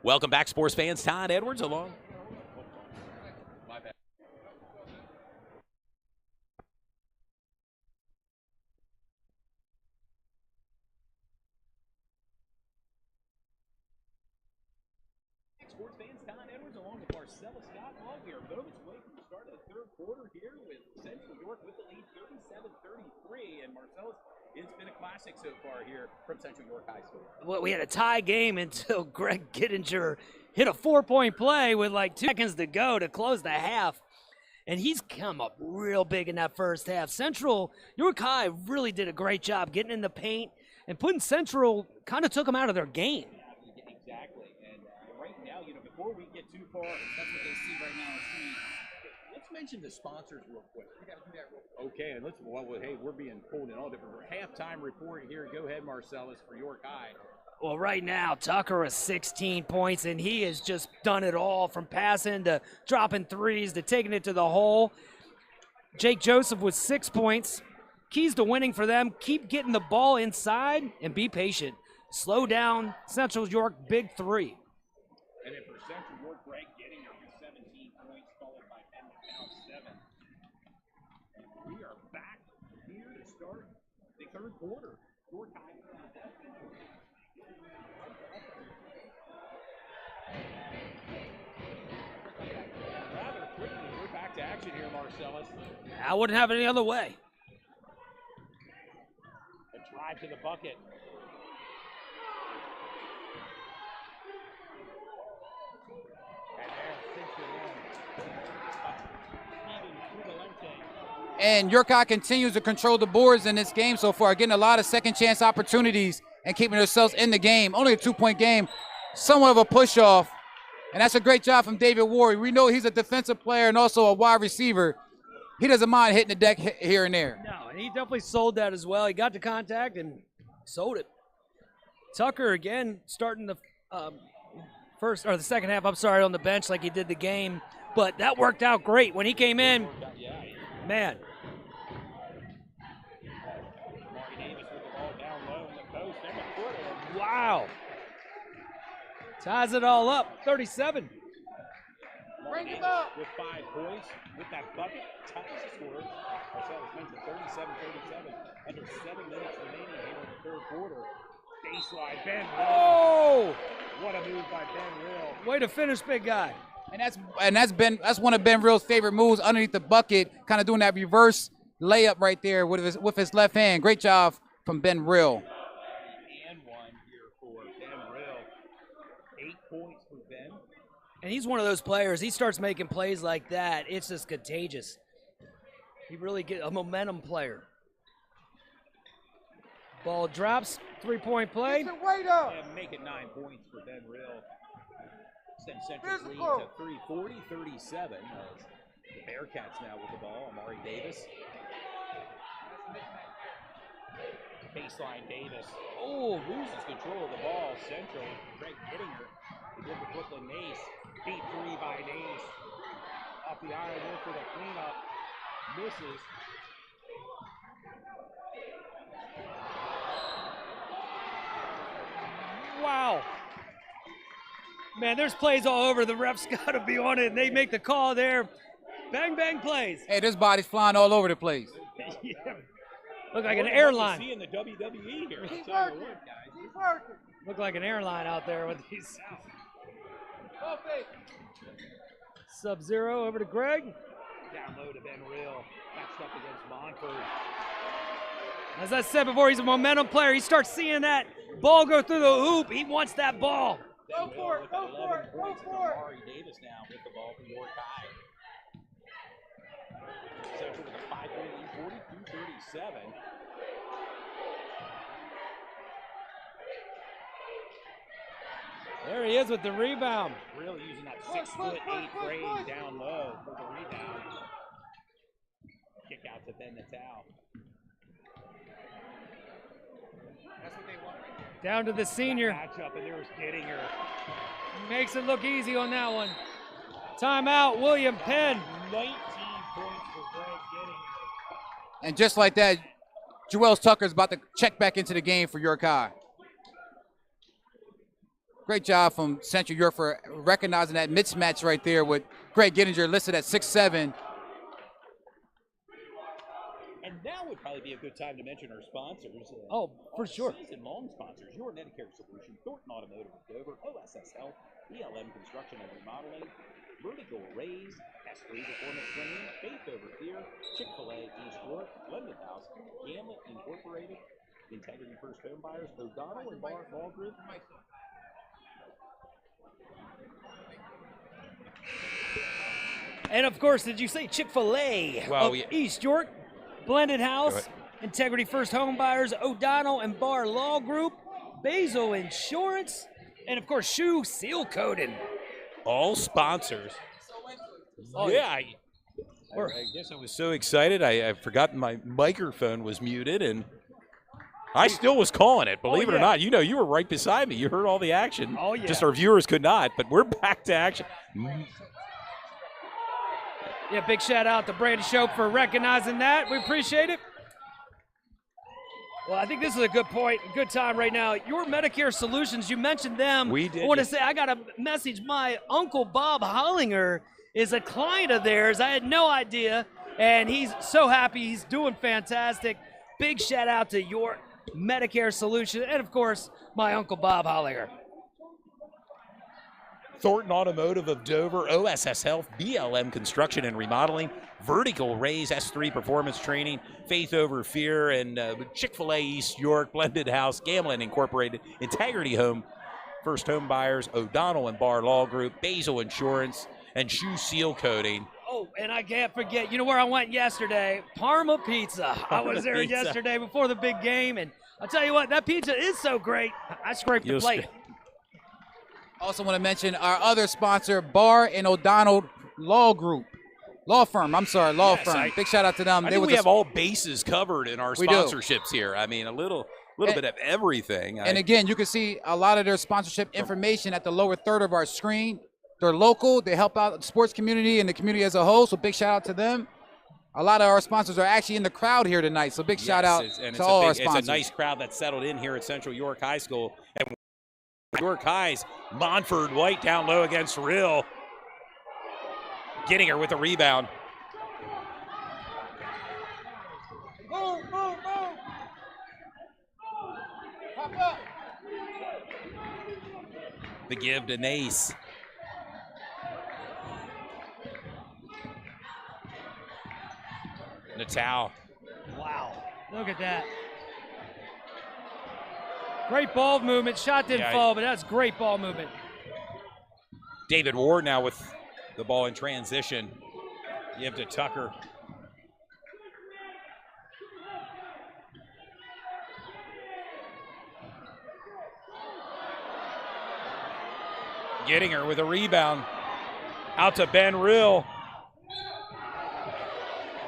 Welcome back, sports fans. Todd Edwards along. Sports fans, Todd Edwards along with Marcellus Scott. All here, moments away from the start of the third quarter here with Central York with the lead 37-33. And Marcellus, it's been a classic so far here from Central York High School. Well, we had a tie game until Greg Gittinger hit a 4-point play with like 2 seconds to go to close the half. And he's come up real big in that first half. Central York High really did a great job getting in the paint and putting Central, kind of took them out of their game. Exactly. And right now, before we get too far, that's what they see right now on the screen. Let's mention the sponsors real quick. We got to do that real quick. Okay, and hey, we're being pulled in all different. Halftime report here. Go ahead, Marcellus, for York High. Well, right now, Tucker has 16 points, and he has just done it all from passing to dropping threes to taking it to the hole. Jake Joseph with 6 points. Keys to winning for them, keep getting the ball inside and be patient. Slow down Central York, big three. And then for Central York, Greg Gittinger with 17 points, followed by Ben Cal 7. And we are back here to start the third quarter. York High. Rather quickly, we're back to action here, Marcellus. I wouldn't have it any other way. A drive to the bucket. And York High continues to control the boards in this game so far, getting a lot of second chance opportunities and keeping themselves in the game. Only a 2-point game, somewhat of a push-off. And that's a great job from David Ward. We know he's a defensive player and also a wide receiver. He doesn't mind hitting the deck here and there. No, and he definitely sold that as well. He got the contact and sold it. Tucker, again, starting the the second half, on the bench like he did the game. But that worked out great. When he came in, man. Wow. Ties it all up, 37. Bring him up. With 5 points, with that bucket, ties the score. Ourselves mentioned 37-37. Under 7 minutes remaining here in the third quarter. Baseline, Ben Rill. Oh! What a move by Ben Rill. Way to finish, big guy. And that's one of Ben Rill's favorite moves, underneath the bucket, kind of doing that reverse layup right there with his left hand. Great job from Ben Rill. And one here for Ben Rill. 8 points for Ben. And he's one of those players, he starts making plays like that, it's just contagious. He really gets a momentum player. Ball drops, 3-point play. And make it 9 points for Ben Rill. Send Central's lead to 40-37 as the Bearcats now with the ball. Amari Davis. Baseline Davis. Oh, loses control of the ball. Central. Greg Gittinger. He did the Brooklyn Nace. Beat 3 by Nace. Off the iron, in for the cleanup. Misses. Wow. Man, there's plays all over. The refs got to be on it, and they make the call there. Bang, bang plays. Hey, this body's flying all over the place. Yeah. Look like an airline. See in the WWE here. Keep working, guys. Keep working. Look like an airline out there with these. Sub-Zero over to Greg. Down low to Ben Rill. Matched up against Monford. As I said before, he's a momentum player. He starts seeing that ball go through the hoop. He wants that ball. Go for it, go for it, go for it. Amari Davis now with the ball for York High. Central with a 5-point lead, 42-37. There he is with the rebound. Really using that 6'8" frame down low for the rebound. Kick out to Ben Natal. That's what they want. Down to the senior. Matchup, and there's Gittinger. Makes it look easy on that one. Timeout, William Penn. 19 points for Greg Gittinger. And just like that, Joel Tucker's about to check back into the game for York High. Great job from Central York for recognizing that mismatch right there with Greg Gittinger listed at 6'7". And now would probably be a good time to mention our sponsors. Oh, for sure. Season-long sponsors, Your Medicare Solution, Thornton Automotive of Dover, OSS Health, BLM Construction and Remodeling, Vertical Raise, S3 Performance Training, Faith Over Fear, Chick-fil-A, East York, London House, Gamlet Incorporated, Integrity First Home Buyers, O'Donnell and Bar Law Group. And of course, did you say Chick-fil-A Well, of East York? Blended House, Integrity First Home Buyers, O'Donnell and Bar Law Group, Basil Insurance, and of course, Shoe Seal Coating. All sponsors. Oh, Yeah, I guess I was so excited I forgot my microphone was muted, and I still was calling it, believe it or not. You know, you were right beside me. You heard all the action. Oh, yeah. Just our viewers could not, but we're back to action. Yeah, big shout out to Brandon Shope for recognizing that. We appreciate it. Well, I think this is a good point, good time right now. Your Medicare Solutions, you mentioned them. We did. I want to say I got a message. My Uncle Bob Hollinger is a client of theirs. I had no idea, and he's so happy. He's doing fantastic. Big shout out to your Medicare Solutions, and of course, my Uncle Bob Hollinger. Thornton Automotive of Dover, OSS Health, BLM Construction and Remodeling, Vertical Raise, S3 Performance Training, Faith Over Fear, and Chick-fil-A East York, Blended House, Gamlin Incorporated, Integrity Home, First Home Buyers, O'Donnell and Bar Law Group, Basil Insurance, and Shoe Seal Coating. Oh, and I can't forget, you know where I went yesterday? Parma Pizza. I was there Pizza. yesterday before the big game, and I'll tell you what, that pizza is so great. I scraped the plate. Also want to mention our other sponsor, Barr and O'Donnell Law Firm. Big shout out to them. I think we have all bases covered in our sponsorships here. I mean, a little bit of everything. And again, you can see a lot of their sponsorship information at the lower third of our screen. They're local. They help out the sports community and the community as a whole, so big shout out to them. A lot of our sponsors are actually in the crowd here tonight, so big shout out to all our sponsors. It's a nice crowd that settled in here at Central York High School. And York High's Monford White down low against Rill. Gettinger with the rebound. The give to Nace. Natal. Wow, look at that. Great ball movement. Shot didn't fall, but that's great ball movement. David Ward now with the ball in transition. Give to Tucker. Gettinger with a rebound. Out to Ben Rill.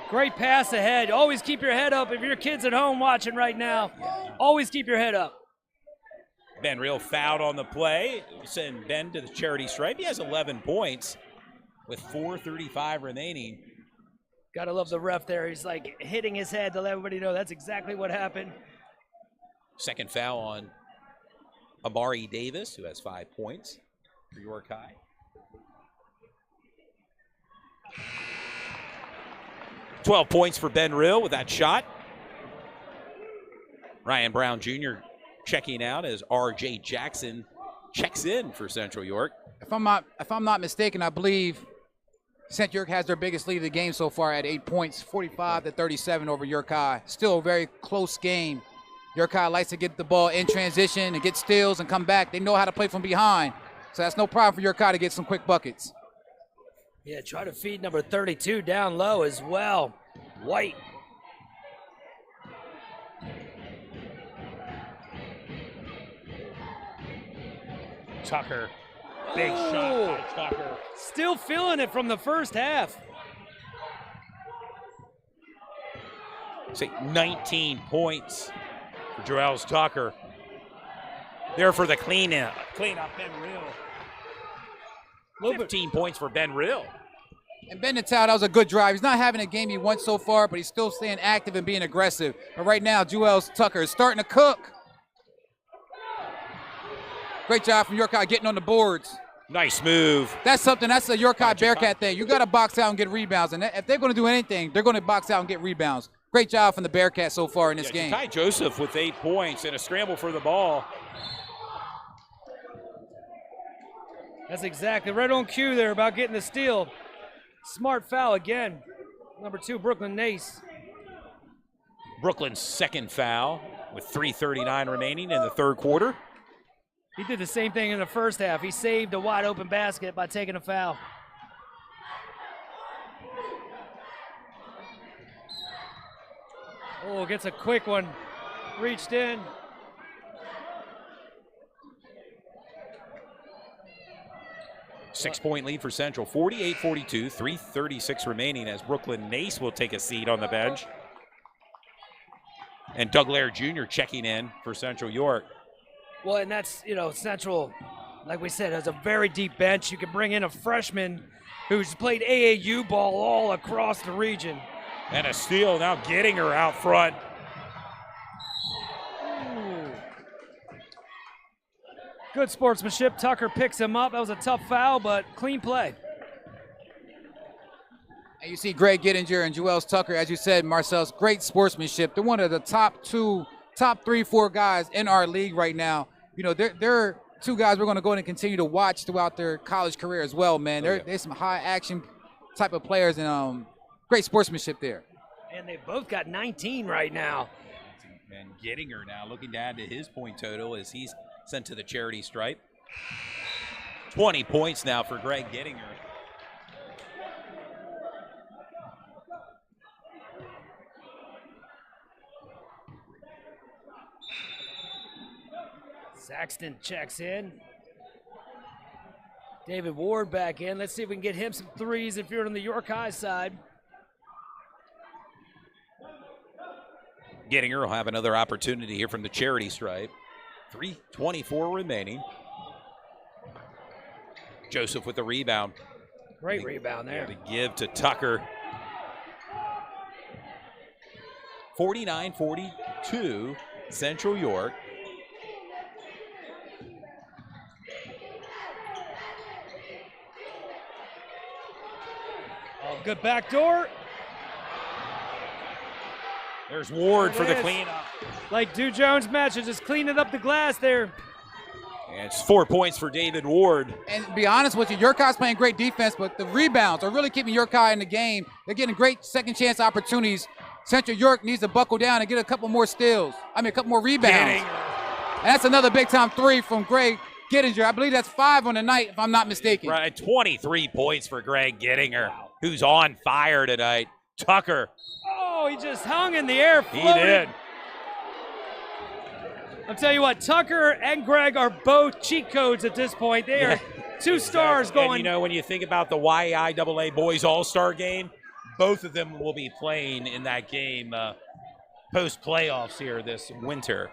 Great pass ahead. Always keep your head up. If your kid's at home watching right now, always keep your head up. Ben Rill fouled on the play. Send Ben to the charity stripe. He has 11 points with 4:35 remaining. Gotta love the ref there. He's like hitting his head to let everybody know that's exactly what happened. Second foul on Amari Davis, who has 5 points for York High. $12 points for Ben Rill with that shot. Ryan Brown Jr. checking out as R.J. Jackson checks in for Central York. If I'm not mistaken, I believe Central York has their biggest lead of the game so far at 8 points, 45-37 over York High. Still a very close game. York High likes to get the ball in transition and get steals and come back. They know how to play from behind, so that's no problem for York High to get some quick buckets. Yeah, try to feed number 32 down low as well. White. Tucker. Big shot by Tucker. Still feeling it from the first half. Say 19 points for Joels Tucker. There for the cleanup. Cleanup, Ben Rill. 15 points for Ben Rill. And Ben Natal, that was a good drive. He's not having a game he won so far, but he's still staying active and being aggressive. But right now, Joels Tucker is starting to cook. Great job from York High getting on the boards. Nice move. That's something, that's a York High Bearcat thing. You got to box out and get rebounds. And if they're going to do anything, they're going to box out and get rebounds. Great job from the Bearcat so far in this game. Kai Joseph with 8 points and a scramble for the ball. That's exactly right on cue there about getting the steal. Smart foul again. Number 2, Brooklyn Nace. Brooklyn's second foul with 3:39 remaining in the third quarter. He did the same thing in the first half. He saved a wide open basket by taking a foul. Oh, gets a quick one. Reached in. Six-point lead for Central, 48-42, 3:36 remaining as Brooklyn Nace will take a seat on the bench. And Doug Laird Jr. checking in for Central York. Well, and that's, Central, like we said, has a very deep bench. You can bring in a freshman who's played AAU ball all across the region. And a steal, now Gettinger out front. Good sportsmanship. Tucker picks him up. That was a tough foul, but clean play. And you see Greg Gettinger and Joels Tucker, as you said, Marcel's great sportsmanship. They're one of the top 3, 4 guys in our league right now. They're 2 guys we're going to go and continue to watch throughout their college career as well, man. There's some high action type of players and great sportsmanship there. And they both got 19 right now. And Gettinger now looking to add to his point total as he's sent to the charity stripe. 20 points now for Greg Gettinger. Saxton checks in. David Ward back in. Let's see if we can get him some threes if you're on the York High side. Gettinger will have another opportunity here from the charity stripe. 3:24 remaining. Joseph with the rebound. Great rebound there. The give to Tucker. 49-42, Central York. Good back door. There's Ward for the There it is. cleanup. Like Du Jones matches, just cleaning up the glass there. And it's 4 points for David Ward. And to be honest with you, York High's playing great defense, but the rebounds are really keeping York High in the game. They're getting great second chance opportunities. Central York needs to buckle down and get a couple more steals. A couple more rebounds. Getting And that's another big time three from Greg Gittinger. I believe that's 5 on the night, if I'm not mistaken. right, 23 points for Greg Gittinger, who's on fire tonight. Tucker, Oh, he just hung in the air, he floated. did. I'll tell you what, Tucker and Greg are both cheat codes at this point. They are 2 stars And going. you know, when you think about the YIAA Boys All-Star game, both of them will be playing in that game post-playoffs here this winter.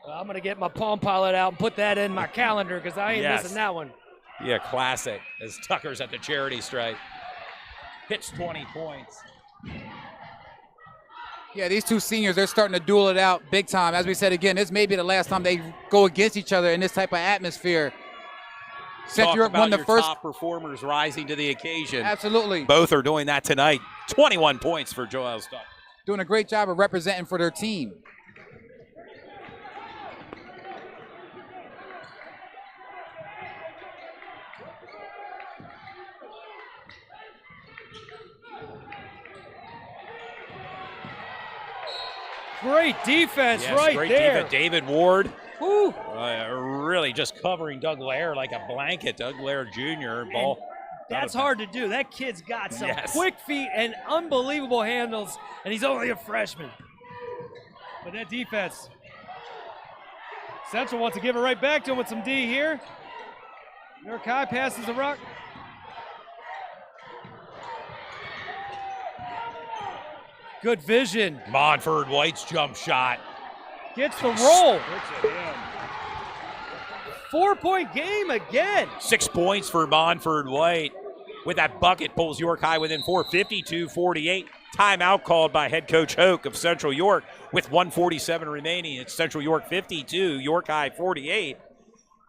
I'm going to get my Palm Pilot out and put that in my calendar because I ain't Yes. missing that one. Yeah, classic, as Tucker's at the charity stripe. Hits 20 points. Yeah, these two seniors, they're starting to duel it out big time. As we said again, this may be the last time they go against each other in this type of atmosphere. Central Talk York about won the your first. top performers rising to the occasion. Absolutely. Both are doing that tonight. 21 points for Joel Stuck. Doing a great job of representing for their team. Great defense Yes, right great there. defense. David Ward Woo. really just covering Doug Lair like a blanket. Doug Lair Jr. Ball. That's hard to do. That kid's got some Yes. quick feet and unbelievable handles, and he's only a freshman. But that defense. Central wants to give it right back to him with some D here. York High passes the rock. Good vision. Monford White's jump shot. Gets the roll. 4-point game again. 6 points for Monford White. With that bucket, pulls York High within 4, 52-48. Timeout called by head coach Hoke of Central York with 1:47 remaining. It's Central York 52, York High 48.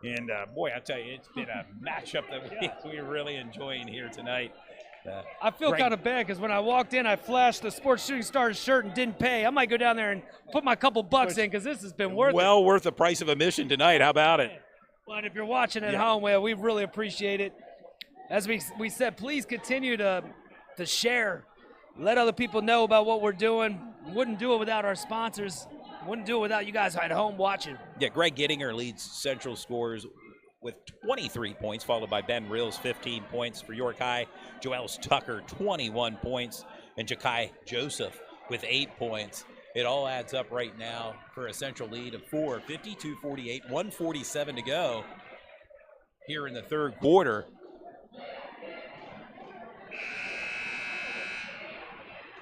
And boy, I tell you, it's been a matchup that we're really enjoying here tonight. I feel Greg- kind of bad because when I walked in, I flashed the Sports Shooting Stars shirt and didn't pay. I might go down there and put my couple bucks in because this has been worth it. Well worth the price of admission tonight. How about it? But if you're watching at home, well, we really appreciate it. As we said, please continue to share. Let other people know about what we're doing. Wouldn't do it without our sponsors. Wouldn't do it without you guys at home watching. Yeah, Greg Gittinger leads Central scores with 23 points, followed by Ben Reels, 15 points for York High. Joel Tucker, 21 points, and Jakai Joseph with 8 points. It all adds up right now for a Central lead of 4, 52-48, 1:47 to go here in the third quarter.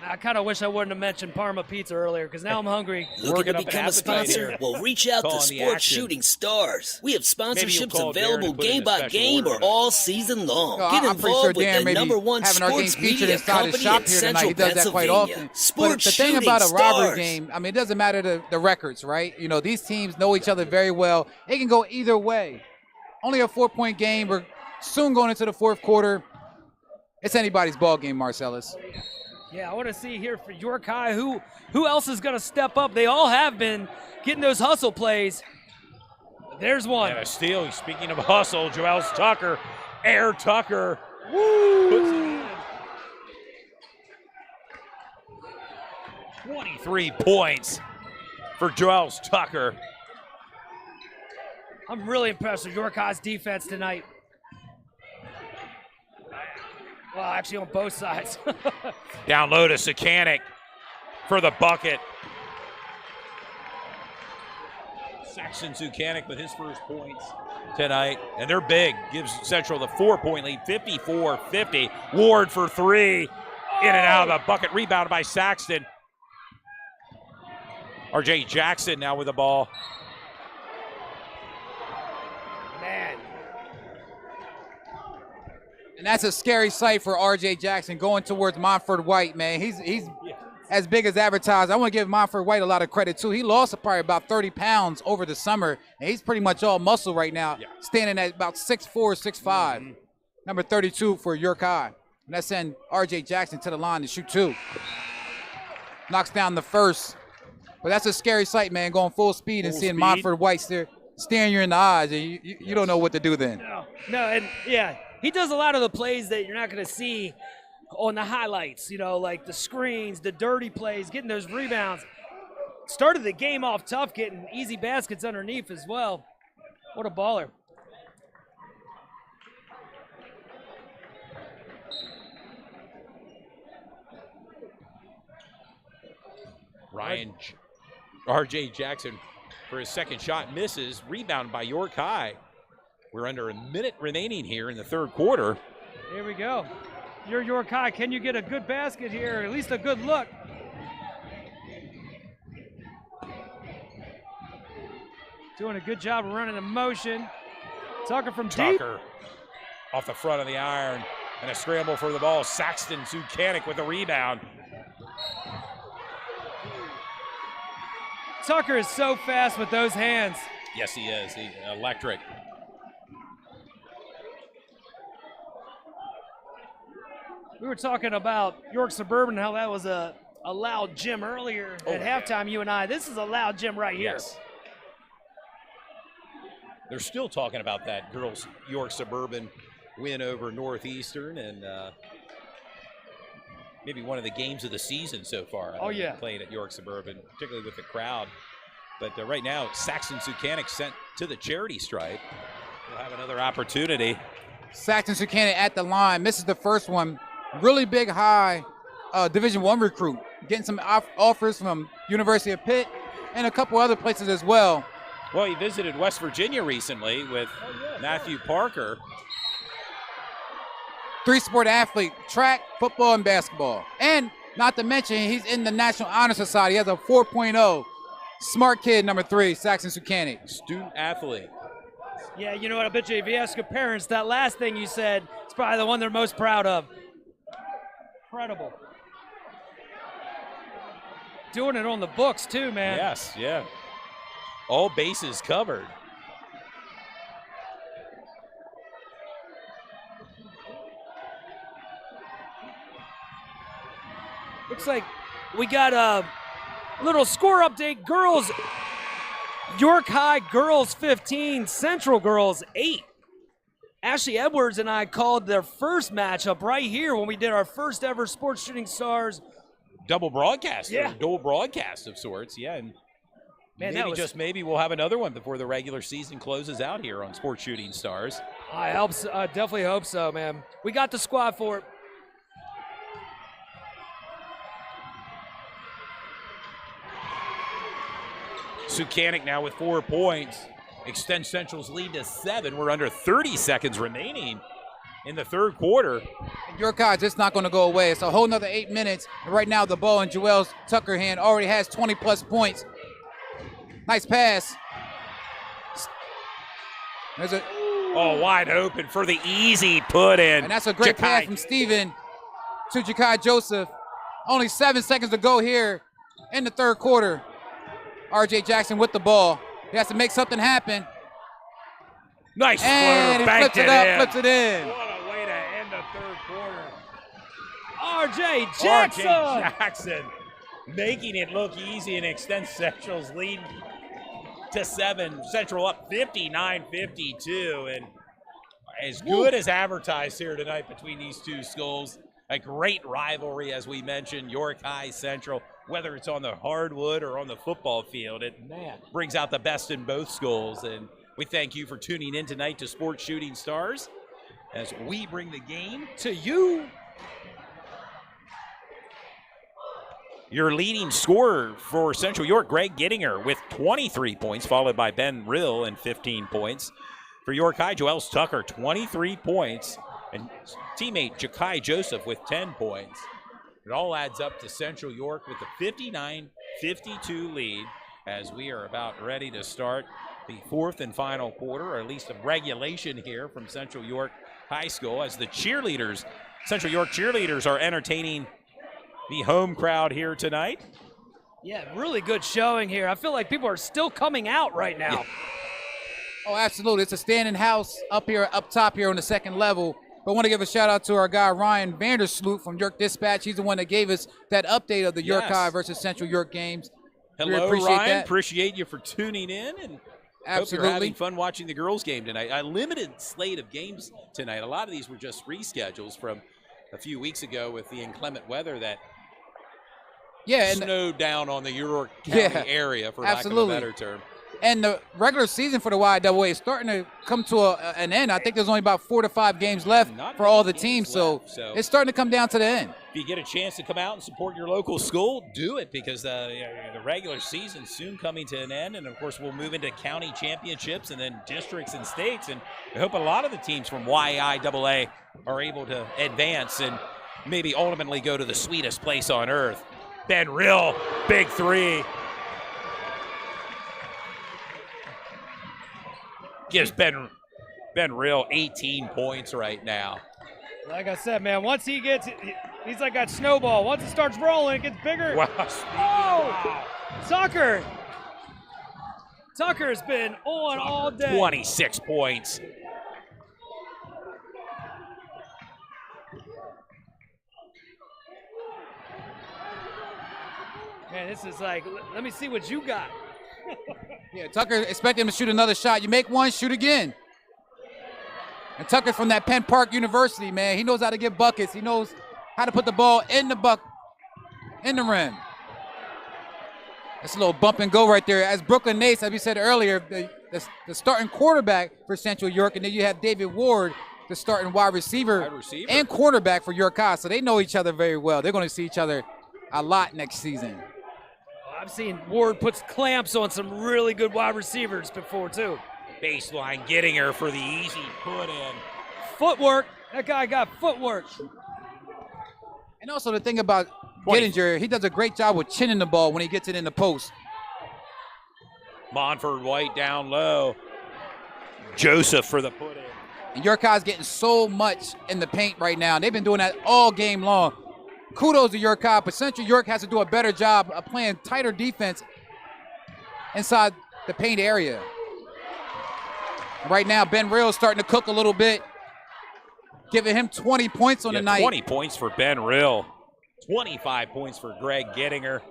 I kind of wish I wouldn't have mentioned Parma Pizza earlier because now I'm hungry. Working Looking to up an become a appetite sponsor? here. Well, reach out to Calling the Sports action. Shooting Stars. We have Maybe you'll sponsorships call Darren available and put in game a by special game order or all season long. No, Get I'm pretty sure involved with Darren the may number be one having our game sports featured media inside his company shop in here tonight. Central He does that quite Pennsylvania. often. But Sports the thing Shooting about a rivalry Stars. game, I mean, it doesn't matter the records, right? You know, these teams know each other very well. It can go either way. Only a 4-point game. We're soon going into the fourth quarter. It's anybody's ball game, Marcellus. Yeah, I want to see here for York High who else is going to step up. They all have been getting those hustle plays. There's one. And a steal. Speaking of hustle, Joel Tucker, Air Tucker. Woo! Puts it in. 23 points for Joel Tucker. I'm really impressed with York High's defense tonight. Well, actually on both sides. Down low to Sakanic for the bucket. Saxon Zukanik with his first points tonight. And they're big. Gives Central the 4-point lead, 54-50. Ward for 3. In and out of the bucket. Rebounded by Saxton. RJ Jackson now with the ball. Man, And that's a scary sight for R.J. Jackson going towards Monford White, man. He's as big as advertised. I want to give Monford White a lot of credit, too. He lost probably about 30 pounds over the summer, and he's pretty much all muscle right now, standing at about 6'4", 6'5", number 32 for York High. And that sends R.J. Jackson to the line to shoot 2. Knocks down the first. But that's a scary sight, man, going full speed and seeing Monfort White staring you in the eyes. And you don't know what to do then. No, and yeah, he does a lot of the plays that you're not going to see on the highlights, like the screens, the dirty plays, getting those rebounds. Started the game off tough, getting easy baskets underneath as well. What a baller. R.J. Jackson for his second shot misses. Rebound by York High. We're under a minute remaining here in the third quarter. Here we go. You're York High. Can you get a good basket here, or at least a good look? Doing a good job of running the motion. Tucker from deep. Tucker off the front of the iron, and a scramble for the ball. Saxton Zucanic with the rebound. Tucker is so fast with those hands. Yes, he is. He's electric. We were talking about York Suburban, how that was a loud gym earlier at halftime, you and I. This is a loud gym right here. Yes. They're still talking about that girls York Suburban win over Northeastern, and maybe one of the games of the season so far. Played at York Suburban, particularly with the crowd. But right now, Saxton Zucanic sent to the charity stripe. We'll have another opportunity. Saxton Zucanic at the line, misses the first one. Really big high Division I recruit, getting some offers from University of Pitt and a couple other places as well. Well, he visited West Virginia recently with Matthew Parker. 3-sport athlete, track, football, and basketball. And not to mention, he's in the National Honor Society. He has a 4.0. Smart kid, number 3, Saxton Zucanic. Student athlete. Yeah, you know what? I bet you if you ask your parents, that last thing you said is probably the one they're most proud of. Incredible. Doing it on the books, too, man. Yes, yeah. All bases covered. Looks like we got a little score update. Girls, York High girls 15, Central girls 8. Ashley Edwards and I called their first matchup right here when we did our first ever Sports Shooting Stars. Double broadcast. Yeah. Dual broadcast of sorts, yeah. And Man, maybe we'll have another one before the regular season closes out here on Sports Shooting Stars. I definitely hope so, man. We got the squad for it. Zucanic now with 4 points. Extends Central's lead to 7. We're under 30 seconds remaining in the third quarter. York High just not going to go away. It's a whole nother 8 minutes. And right now the ball in Joelle Tucker's hand already has 20-plus points. Nice pass. Wide open for the easy put in. And that's a great pass from Steven to Jakai Joseph. Only 7 seconds to go here in the third quarter. R.J. Jackson with the ball. He has to make something happen. Nice and floater, he flips it in. What a way to end the third quarter. R.J. Jackson. R.J. Jackson making it look easy and extends Central's lead to 7. Central up 59-52, and as good as advertised here tonight between these two schools. A great rivalry, as we mentioned, York High Central. Whether it's on the hardwood or on the football field, it brings out the best in both schools. And we thank you for tuning in tonight to Sports Shooting Stars as we bring the game to you. Your leading scorer for Central York, Greg Gittinger, with 23 points, followed by Ben Rill and 15 points. For York High, Joelle Tucker, 23 points, and teammate Jakai Joseph with 10 points. It all adds up to Central York with a 59-52 lead as we are about ready to start the fourth and final quarter, or at least a regulation here from Central York High School as the cheerleaders, Central York cheerleaders, are entertaining the home crowd here tonight. Yeah, really good showing here. I feel like people are still coming out right now. Oh, absolutely. It's a standing house up top here on the second level. But I want to give a shout out to our guy Ryan Vandersloot from York Dispatch. He's the one that gave us that update of the York Yes. High versus Central York games. We Hello, appreciate Ryan. that. Appreciate you for tuning in, and hope you're Absolutely. having fun watching the girls' game tonight. A limited slate of games tonight. A lot of these were just reschedules from a few weeks ago with the inclement weather that Yeah, and snowed down on the York County Yeah, area, for absolutely. lack of a better term. And the regular season for the YWA is starting to come to an end. I think there's only about 4 to 5 games left Not for all the many teams, games so left, so- it's starting to come down to the end. If you get a chance to come out and support your local school, do it, because the regular season's soon coming to an end, and of course we'll move into county championships and then districts and states, and I hope a lot of the teams from YIAA are able to advance and maybe ultimately go to the sweetest place on earth. Ben Rill, big three. Gives Ben Rill 18 points right now. Like I said, man, once he gets, he's like that snowball. Once it starts rolling, it gets bigger. Wow. Oh, Tucker's been on all day. 26 points. Man, this is like, let me see what you got. Yeah, Tucker expect him to shoot another shot. You make one, shoot again. And Tucker's from that Penn Park University, man. He knows how to get buckets. He knows how to put the ball in the rim. That's a little bump and go right there. As Brooklyn Nace, as we said earlier, the starting quarterback for Central York, and then you have David Ward, the starting wide receiver and quarterback for York High. So they know each other very well. They're going to see each other a lot next season. I've seen Ward puts clamps on some really good wide receivers before, too. Baseline Gettinger for the easy put in. Footwork. That guy got footwork. And also the thing about 20. Gettinger, he does a great job with chinning the ball when he gets it in the post. Monford White down low. Joseph for the put in. And York High's getting so much in the paint right now. They've been doing that all game long. Kudos to York High, but Central York has to do a better job of playing tighter defense inside the paint area. Right now, Ben Rill is starting to cook a little bit, giving him 20 points on the night. 20 points for Ben Rill. 25 points for Greg Gettinger.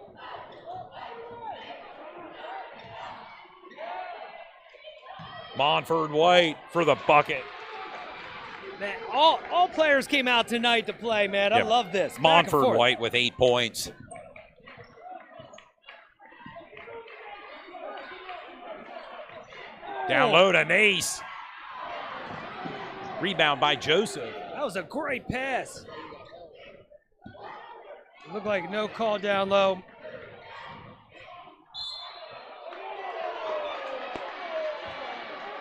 Monford White for the bucket. Man, all players came out tonight to play, man. I Yep. love this. Back and Monford forth. White with 8 points. Down low to Nace. Rebound by Joseph. That was a great pass. Looked like no call down low.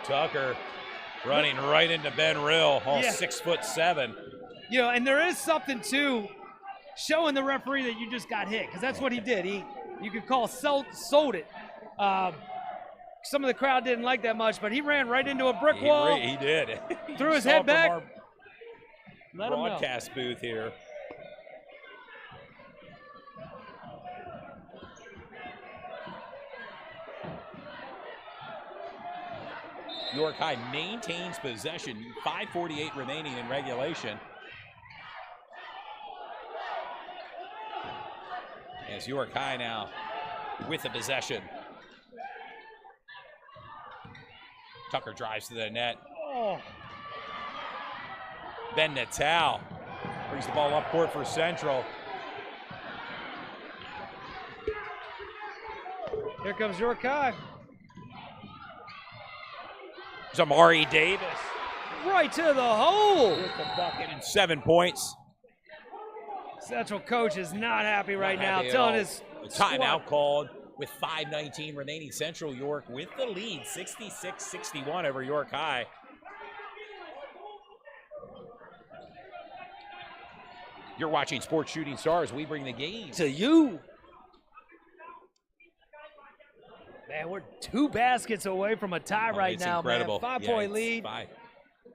Tucker running right into Ben Rill, all Yeah. 6'7". You know, and there is something too, showing the referee that you just got hit, because that's what he did. You could call sold it. Some of the crowd didn't like that much, but he ran right into a brick wall. He did. Threw his Saw head from back. our Let him know. broadcast booth here. York High maintains possession, 5:48 remaining in regulation. As York High now with the possession. Tucker drives to the net. Oh, Ben Natal brings the ball up court for Central. here comes York High. Zamari Davis Right to the hole. with the bucket and 7 points. Central coach is not happy right now, happy at telling all. his A squad. timeout called with 5:19 remaining. Central York with the lead, 66-61 over York High. You're watching Sports Shooting Stars. We bring the game to you. Man, we're 2 baskets away from a tie right it's now, incredible. man. 5 Yeah, point it's lead. 5.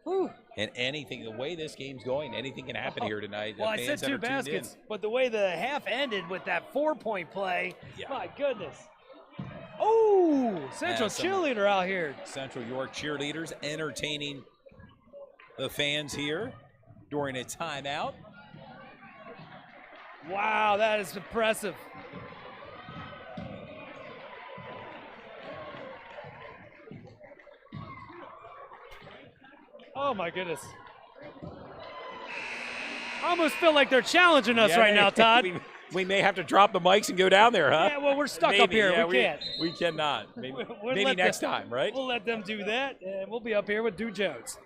Whew. And anything, the way this game's going, anything can happen here tonight. Well, I The said fans that 2 are tuned in. baskets, but the way the half ended with that 4-point play, Yeah. my goodness. Oh, Central Yeah, some- cheerleader out here. Central York cheerleaders entertaining the fans here. during a timeout. Wow, that is impressive. Oh my goodness. I almost feel like they're challenging us right now, Todd. We may have to drop the mics and go down there, huh? Yeah, well, we're stuck up here. Yeah, we can't. We cannot. Maybe, We'll maybe let next them- time, right? We'll let them do that, and we'll be up here with Dude Jones.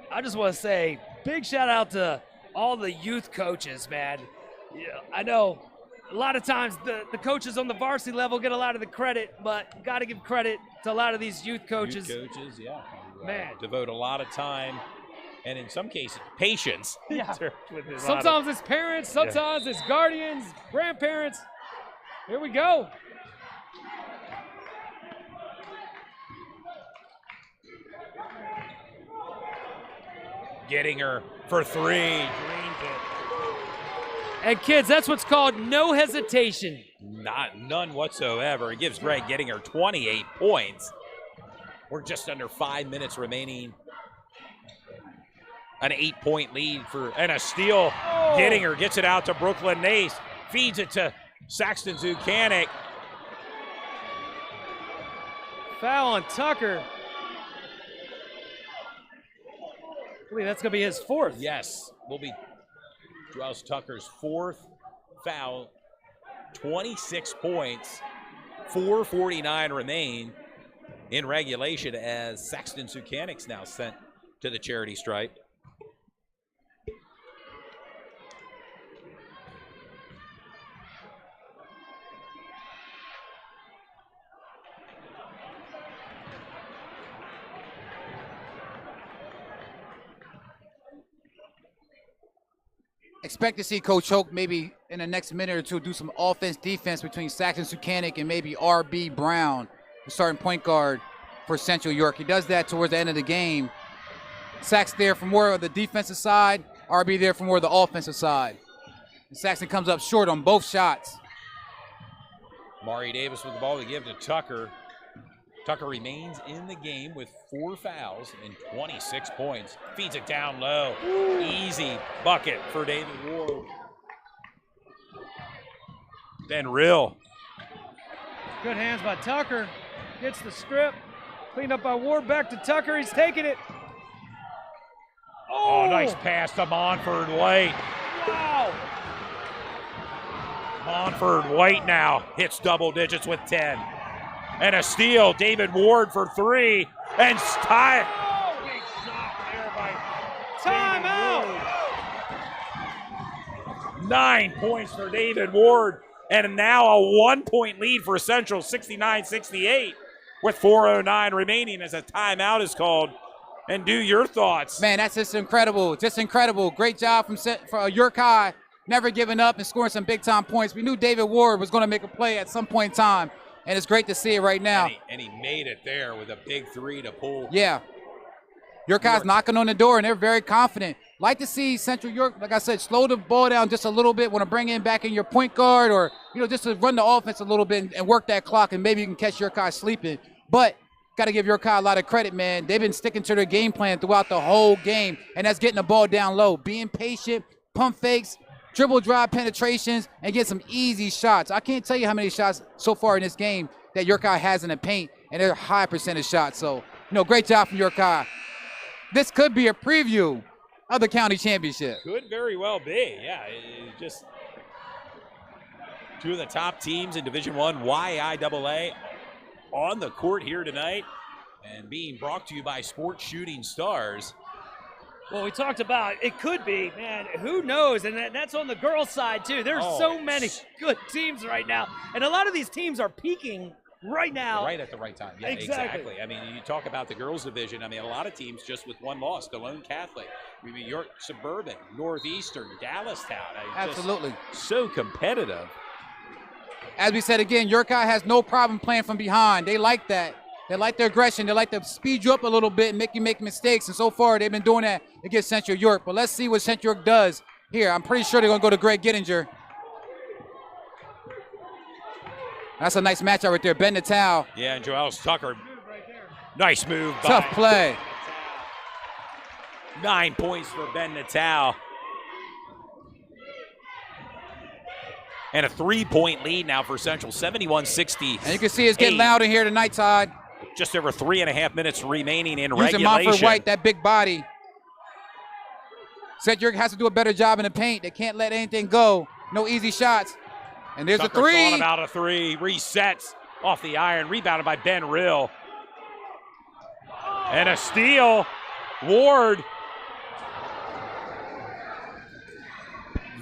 I just want to say big shout out to all the youth coaches, man. Yeah, I know a lot of times the coaches on the varsity level get a lot of the credit, but got to give credit to a lot of these youth coaches. Youth coaches, yeah. Man. Devote a lot of time and in some cases patience. Yeah. with a lot of- Sometimes it's parents, sometimes it's guardians, grandparents. Here we go. Getting her for three. And kids, that's what's called no hesitation. None whatsoever. It gives Greg Getting her 28 points. We're just under 5 minutes remaining. An 8-point lead and a steal. Oh. Getting her gets it out to Brooklyn Nace. Feeds it to Saxton Zucanic. Foul on Tucker. I believe that's going to be his fourth. Yes, will be Dwells Tucker's fourth foul. 26 points. 4:49 remain in regulation as Saxton Zucanic's now sent to the charity stripe. Expect to see Coach Hoke maybe in the next minute or two do some offense-defense between Saxton Zucanic and maybe R.B. Brown, the starting point guard for Central York. He does that towards the end of the game. Sax there for more of the defensive side, R.B. there for more of the offensive side. And Saxton comes up short on both shots. Mari Davis with the ball to give to Tucker. Tucker remains in the game with 4 fouls and 26 points. Feeds it down low. Easy bucket for David Ward. Ben Rill. Good hands by Tucker. Gets the strip. Cleaned up by Ward. Back to Tucker. He's taking it. Oh, nice pass to Monford White. Wow. Monford White now hits double digits with 10. And a steal, David Ward for 3, and tie. Oh, big shot there by timeout. 9 points for David Ward, and now a 1-point lead for Central, 69-68, with 4:09 remaining as a timeout is called. And do your thoughts. Man, that's just incredible. Just incredible. Great job from York High, never giving up and scoring some big-time points. We knew David Ward was going to make a play at some point in time. And it's great to see it right now. And he made it there with a big 3 to pull. Yeah. York High's knocking on the door, and they're very confident. Like to see Central York, like I said, slow the ball down just a little bit. Want to bring in back in your point guard or, just to run the offense a little bit and work that clock, and maybe you can catch York High sleeping. But got to give York High a lot of credit, man. They've been sticking to their game plan throughout the whole game, and that's getting the ball down low, being patient, pump fakes, dribble drive penetrations, and get some easy shots. I can't tell you how many shots so far in this game that York High has in the paint, and they're high percentage shots. So, great job from York High. This could be a preview of the county championship. Could very well be, yeah. Just two of the top teams in Division I YIAA on the court here tonight, and being brought to you by Sports Shooting Stars. Well, we talked about it could be, man, who knows? And that's on the girls' side, too. There's so many good teams right now. And a lot of these teams are peaking right now. Right at the right time. Yeah, exactly. I mean, you talk about the girls' division. I mean, a lot of teams just with one loss. Delone Catholic, York Suburban, Northeastern, Dallastown. Absolutely. So competitive. As we said again, York High has no problem playing from behind. They like that. They like their aggression. They like to speed you up a little bit and make you make mistakes. And so far, they've been doing that against Central York. But let's see what Central York does here. I'm pretty sure they're going to go to Greg Gettinger. That's a nice matchup right there. Ben Natal. Yeah, and Joels Tucker. Nice move. Tough by play. 9 points for Ben Natal. And a 3-point lead now for Central, 71-60. And you can see it's getting loud in here tonight, Todd. Just over 3.5 minutes remaining in Using regulation. Monfort White, that big body. St. York has to do a better job in the paint. They can't let anything go. No easy shots. And there's Tucker a three. thought about a three. Resets off the iron. Rebounded by Ben Rill. And a steal. Ward.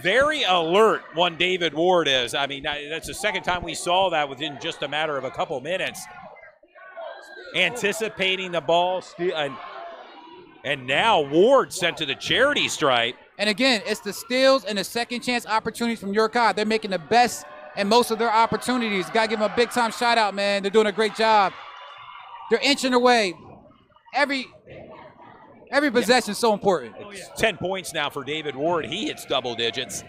Very alert, one David Ward is. I mean, that's the second time we saw that within just a matter of a couple minutes. Anticipating the ball. And now Ward sent to the charity stripe. And again, it's the steals and the second chance opportunities from York High. They're making the best and most of their opportunities. Got to give them a big time shout out, man. They're doing a great job. They're inching away. Every possession is so important. It's 10 points now for David Ward. He hits double digits.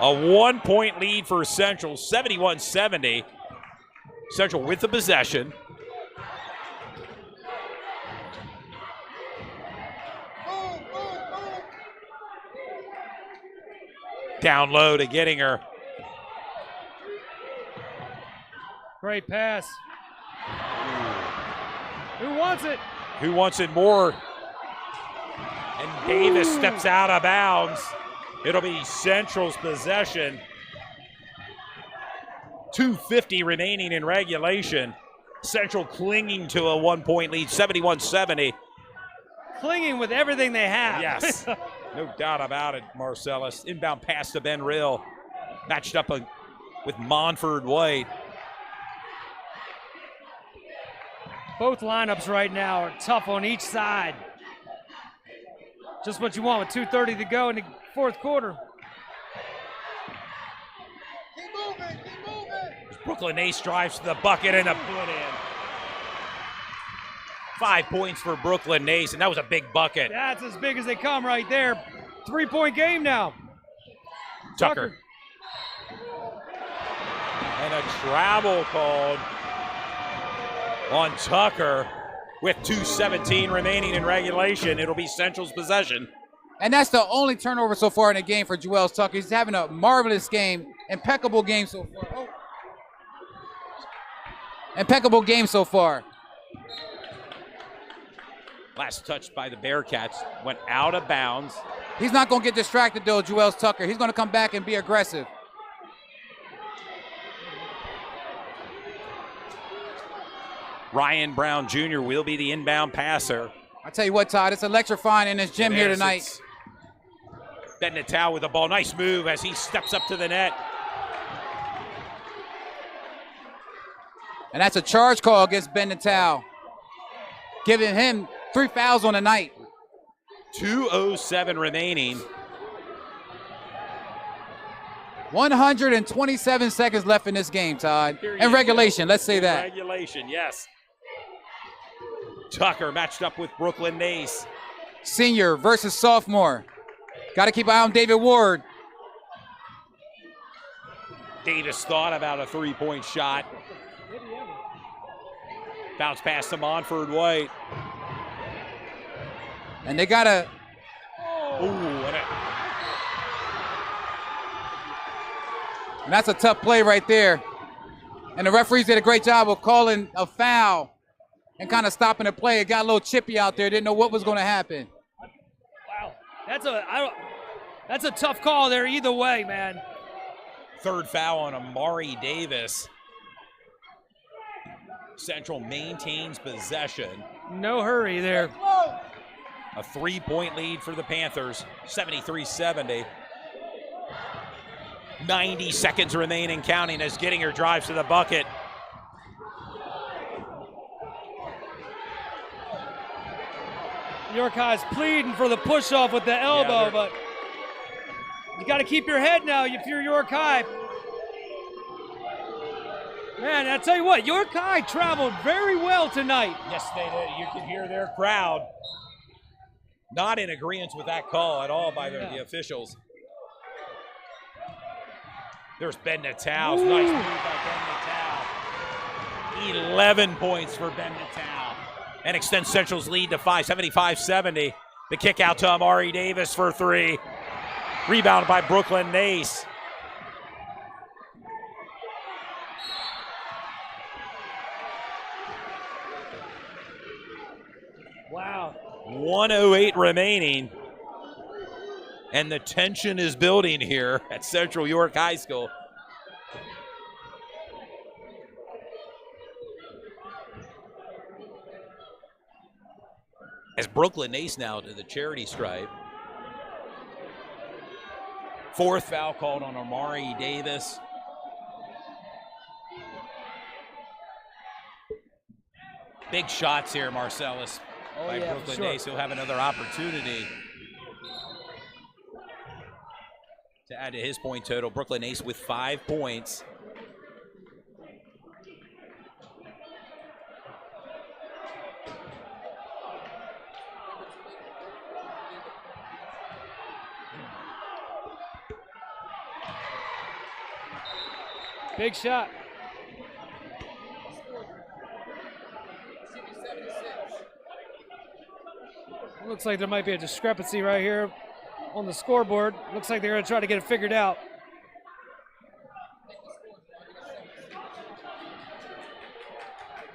A 1-point lead for Central, 71-70. Central with the possession. Down low to Gettinger. Great pass. Who wants it? Who wants it more? And Davis steps out of bounds. It'll be Central's possession. 2:50 remaining in regulation. Central clinging to a 1-point lead, 71-70. Clinging with everything they have. Yes, no doubt about it, Marcellus. Inbound pass to Ben Rill. Matched up with Monfort White. Both lineups right now are tough on each side. Just what you want with 2:30 to go in the fourth quarter. Brooklyn Ace drives to the bucket and a put in. 5 points for Brooklyn Ace, and that was a big bucket. That's as big as they come right there. 3-point game now. Tucker. And a travel called on Tucker with 2:17 remaining in regulation. It'll be Central's possession. And that's the only turnover so far in the game for Joels Tucker. He's having a marvelous game, impeccable game so far. Oh. Impeccable game so far. Last touch by the Bearcats went out of bounds. He's not going to get distracted, though, Joels Tucker. He's going to come back and be aggressive. Ryan Brown Jr. will be the inbound passer. I tell you what, Todd, it's electrifying in this gym here tonight. Ben Natal with the ball. Nice move as he steps up to the net. And that's a charge call against Ben Natal, giving him 3 fouls on the night. 2:07 remaining. 127 seconds left in this game, Todd. In regulation, let's say that. Regulation, yes. Tucker matched up with Brooklyn Ace. Senior versus sophomore. Got to keep an eye on David Ward. Davis thought about a 3-point shot. Bounce pass to Monfort White. And they got to. And that's a tough play right there. And the referees did a great job of calling a foul and kind of stopping the play. It got a little chippy out there. Didn't know what was going to happen. Wow, that's a tough call there either way, man. Third foul on Amari Davis. Central maintains possession. No hurry there. A 3-point lead for the Panthers, 73-70. 90 seconds remaining counting as Gettinger drives to the bucket. York High's pleading for the push-off with the elbow, but you got to keep your head now if you're York High. Man, I tell you what, York High traveled very well tonight. Yes, they did. You can hear their crowd. Not in agreement with that call at all by the officials. There's Ben Natal. Nice move by Ben Natal. 11 points for Ben Natal. And extends Central's lead to 5, 75-70. The kick out to Amari Davis for 3. Rebounded by Brooklyn Nace. Wow. 1:08 remaining. And the tension is building here at Central York High School. As Brooklyn Nace now to the charity stripe. 4th foul called on Amari Davis. Big shots here, Marcellus, by Brooklyn Nace. He'll have another opportunity to add to his point total. Brooklyn Nace with 5 points. Big shot. Looks like there might be a discrepancy right here on the scoreboard. Looks like they're going to try to get it figured out.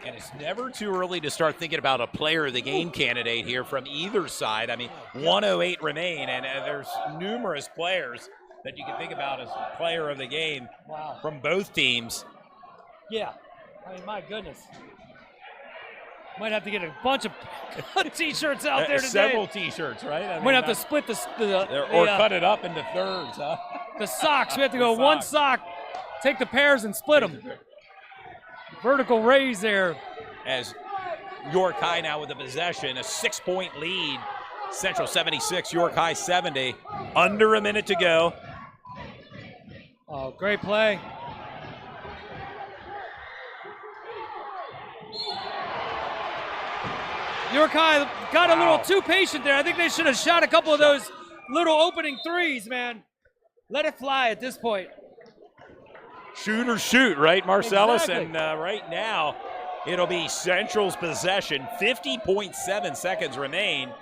And it's never too early to start thinking about a player of the game candidate here from either side. I mean, 1:08 remain, and there's numerous players that you can think about as player of the game from both teams. Yeah. I mean, my goodness. Might have to get a bunch of T-shirts out there today. Several T-shirts, right? I mean, might have to split or cut it up into thirds, huh? The socks. We have to go one sock, take the pairs and split them. Vertical raise there. As York High now with the possession, a 6-point lead. Central 76, York High 70. Under a minute to go. Oh, great play. York High got a little too patient there. I think they should have shot a couple of those little opening threes, man. Let it fly at this point. Shoot or shoot, right, Marcellus? Exactly. And right now, it'll be Central's possession. 50.7 seconds remain.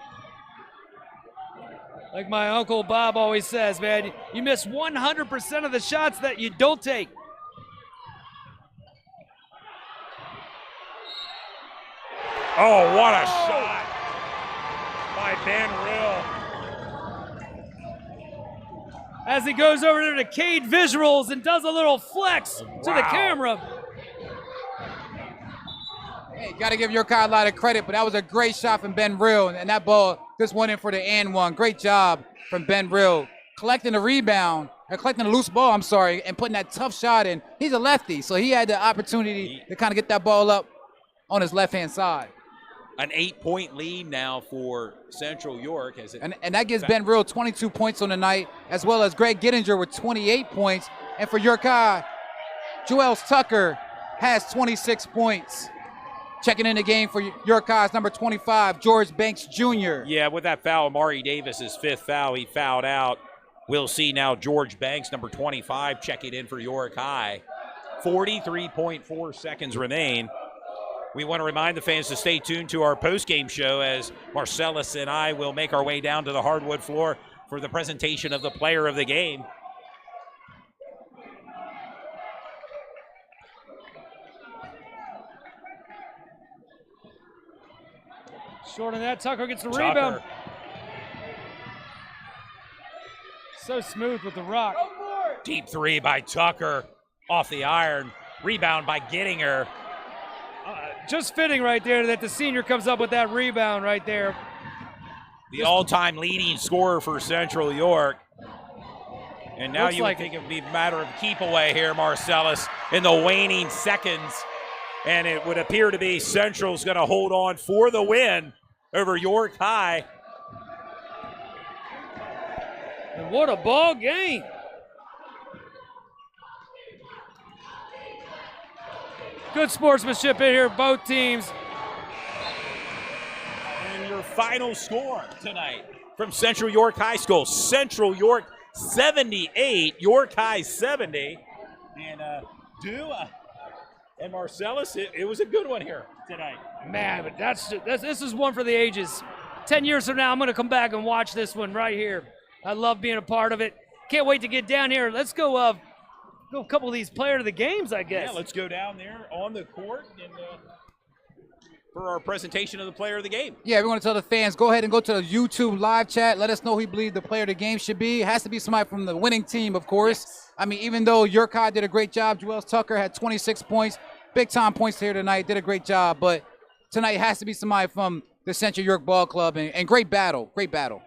Like my Uncle Bob always says, man, you miss 100% of the shots that you don't take. Oh, what a shot by Ben Rill. As he goes over there to Cade Visuals and does a little flex to the camera. Hey, got to give York High a lot of credit, but that was a great shot from Ben Rill, and that ball just went in for the and one. Great job from Ben Rill. Collecting the rebound, or collecting the loose ball, I'm sorry, and putting that tough shot in. He's a lefty, so he had the opportunity to kind of get that ball up on his left-hand side. An 8-point lead now for Central York. And that gives Ben Rill 22 points on the night, as well as Greg Gittinger with 28 points. And for York High, Joels Tucker has 26 points. Checking in the game for York High's number 25, George Banks Jr. Yeah, with that foul, Amari Davis' 5th foul, he fouled out. We'll see now George Banks, number 25, checking in for York High. 43.4 seconds remain. We want to remind the fans to stay tuned to our post-game show as Marcellus and I will make our way down to the hardwood floor for the presentation of the player of the game. Short on that, Tucker gets the rebound. So smooth with the rock. Deep 3 by Tucker off the iron. Rebound by Gittinger. Just fitting right there that the senior comes up with that rebound right there. The all-time leading scorer for Central York. And now you would think it would be a matter of keep away here, Marcellus, in the waning seconds. And it would appear to be Central's going to hold on for the win over York High. And what a ball game. Good sportsmanship in here, both teams. And your final score tonight from Central York High School. Central York 78, York High 70. And and Marcellus, it was a good one here tonight. Man, but this is one for the ages. 10 years from now, I'm going to come back and watch this one right here. I love being a part of it. Can't wait to get down here. Let's go a couple of these player of the games, I guess. Yeah, let's go down there on the court and for our presentation of the player of the game. Yeah, we want to tell the fans, go ahead and go to the YouTube live chat. Let us know who you believe the player of the game should be. It has to be somebody from the winning team, of course. Yes. I mean, even though York High did a great job, Joel Tucker had 26 points, big-time points here tonight, did a great job. But tonight has to be somebody from the Central York Ball Club, and great battle, great battle.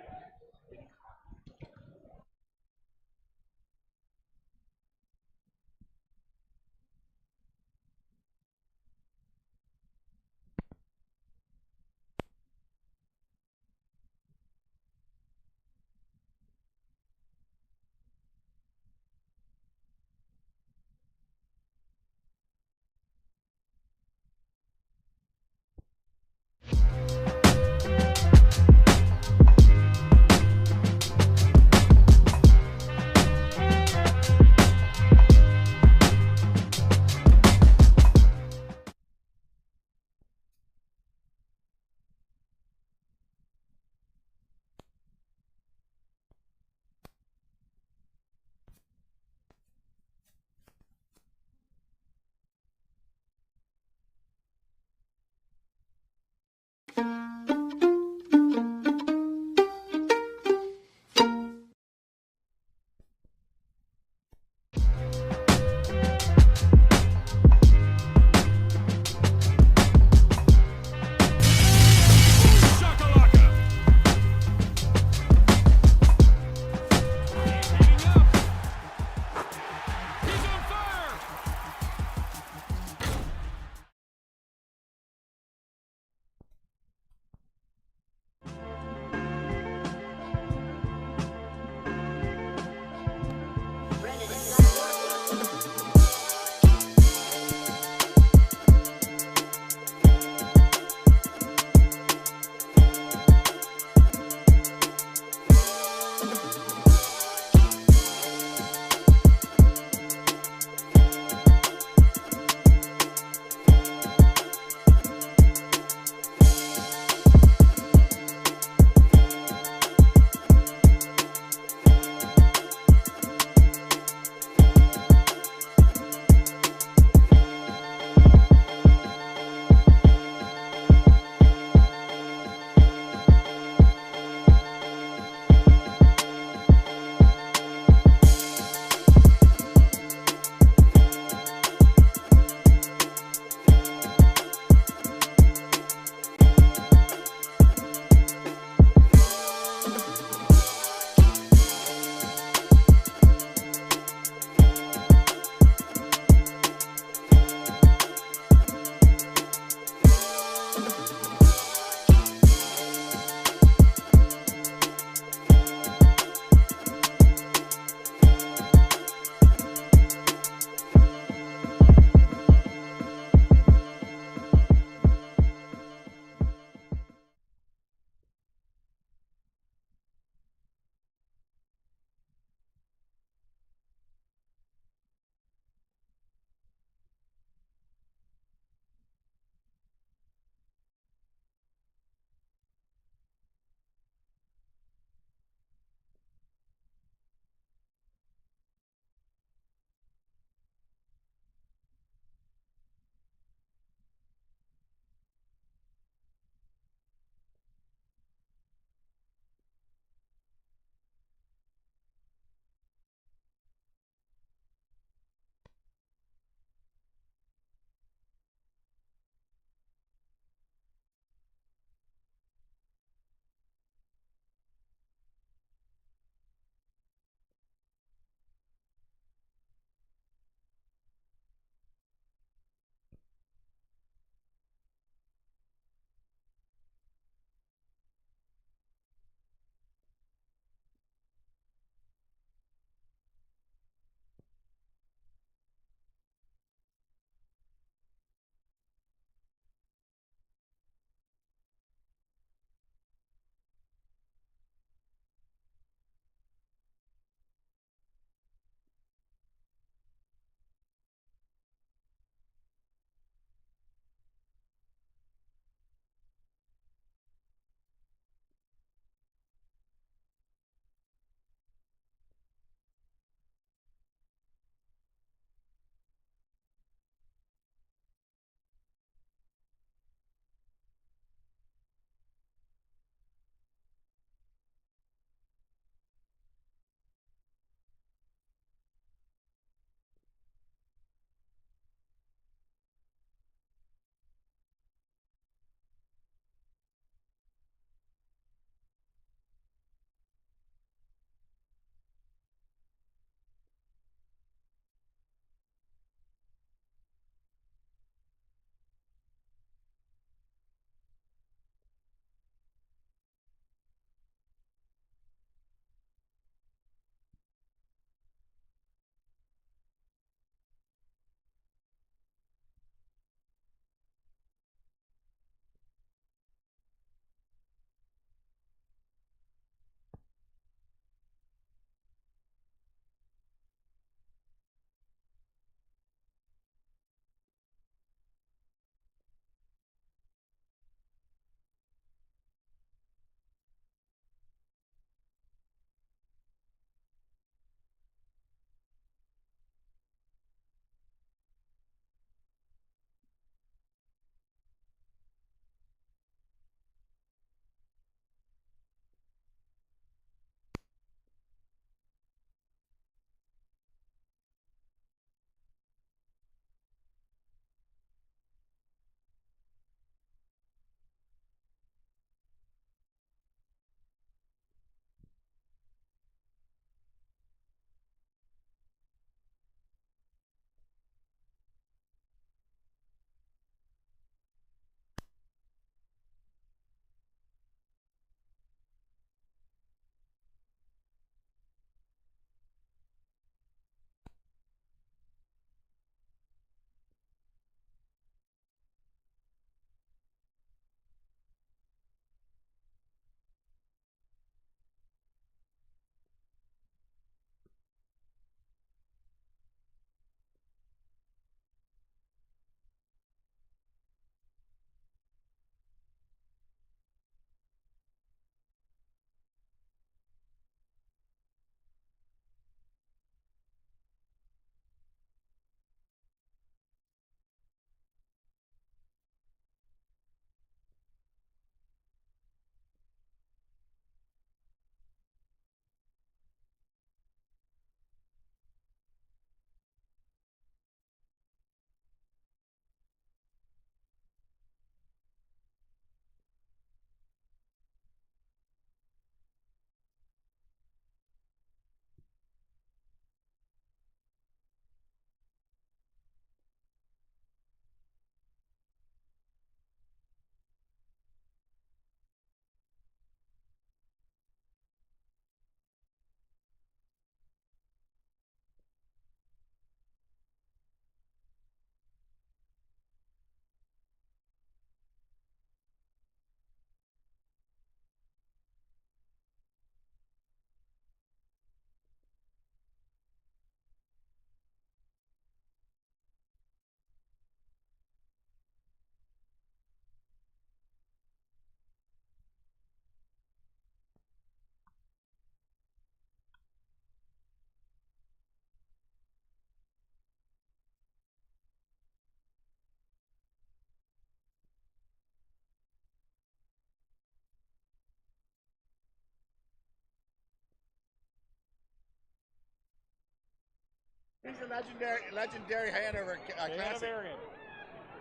He's a legendary Hanover classic.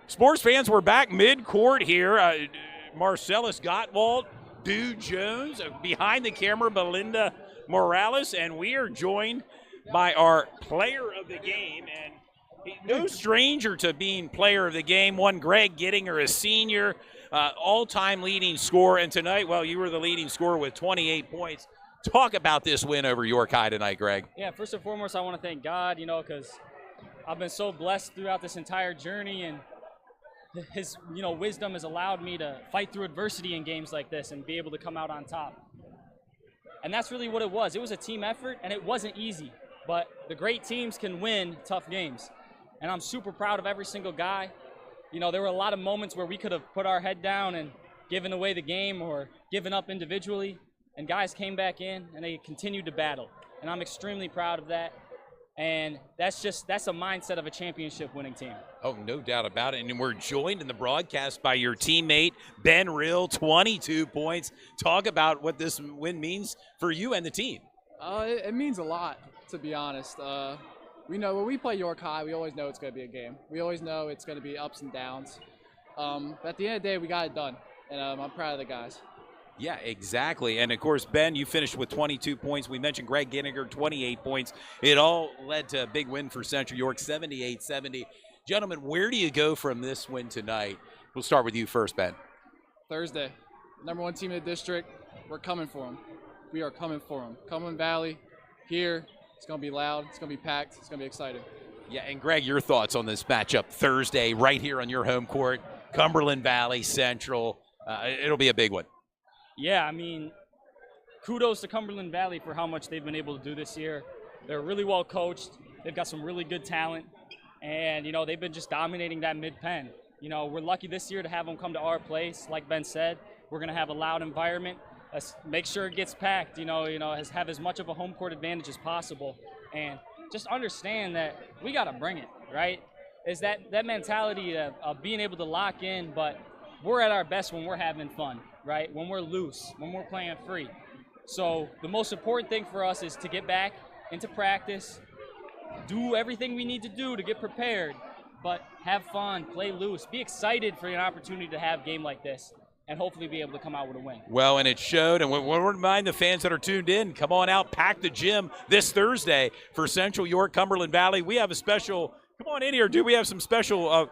Sports fans, we're back mid-court here. Marcellus Gottwald, Dude Jones, behind the camera, Belinda Morales, and we are joined by our player of the game. And no stranger to being player of the game. One Greg Gittinger, a senior, all-time leading scorer. And tonight, well, you were the leading scorer with 28 points. Talk about this win over York High tonight, Greg. Yeah, first and foremost, I want to thank God, because I've been so blessed throughout this entire journey, and his, wisdom has allowed me to fight through adversity in games like this and be able to come out on top. And that's really what it was. It was a team effort, and it wasn't easy. But the great teams can win tough games. And I'm super proud of every single guy. There were a lot of moments where we could have put our head down and given away the game or given up individually. And guys came back in, and they continued to battle. And I'm extremely proud of that. And that's a mindset of a championship-winning team. Oh, no doubt about it. And we're joined in the broadcast by your teammate, Ben Rill, 22 points. Talk about what this win means for you and the team. It means a lot, to be honest. We know when we play York High, we always know it's going to be a game. We always know it's going to be ups and downs. But at the end of the day, we got it done. And I'm proud of the guys. Yeah, exactly. And, of course, Ben, you finished with 22 points. We mentioned Greg Gittinger, 28 points. It all led to a big win for Central York, 78-70. Gentlemen, where do you go from this win tonight? We'll start with you first, Ben. Thursday, #1 team in the district. We're coming for them. We are coming for them. Cumberland Valley, here. It's going to be loud. It's going to be packed. It's going to be exciting. Yeah, and Greg, your thoughts on this matchup Thursday right here on your home court, Cumberland Valley Central. It'll be a big one. Yeah, kudos to Cumberland Valley for how much they've been able to do this year. They're really well coached. They've got some really good talent. And, they've been just dominating that mid-pen. We're lucky this year to have them come to our place. Like Ben said, we're going to have a loud environment. Let's make sure it gets packed, have as much of a home court advantage as possible. And just understand that we got to bring it, right? Is that mentality of being able to lock in, but we're at our best when we're having fun, right? When we're loose, when we're playing free. So the most important thing for us is to get back into practice, do everything we need to do to get prepared, but have fun, play loose, be excited for an opportunity to have a game like this, and hopefully be able to come out with a win. Well, and it showed, and we remind the fans that are tuned in, come on out, pack the gym this Thursday for Central York, Cumberland Valley. We have a special, come on in here, dude, we have some special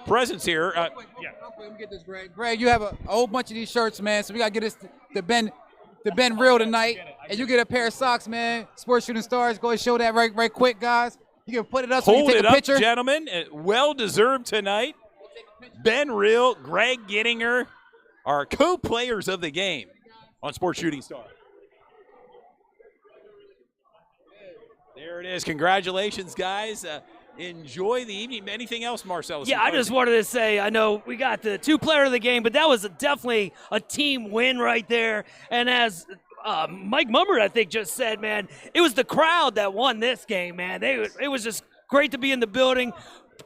presents here. Let me get this, Greg. Greg, you have a whole bunch of these shirts, man, so we got to get this to Ben Rill tonight. And you get a pair of socks, man. Sports Shooting Stars, go and show that right quick, guys. You can put it up so you can take a picture. Hold it up, gentlemen. Well-deserved tonight. Ben Rill, Greg Gittinger, our co-players of the game on Sports Shooting Star. There it is. Congratulations, guys. Enjoy the evening. Anything else, Marcellus? Yeah, I just wanted to say, I know we got the two player of the game, but that was definitely a team win right there. And as Mike Mummert, I think, just said, man, it was the crowd that won this game, man. It was just great to be in the building.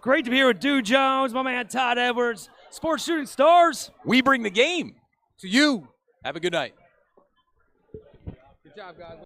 Great to be here with Dude Jones, my man Todd Edwards. Sports Shooting Stars. We bring the game to you. Have a good night. Good job, guys.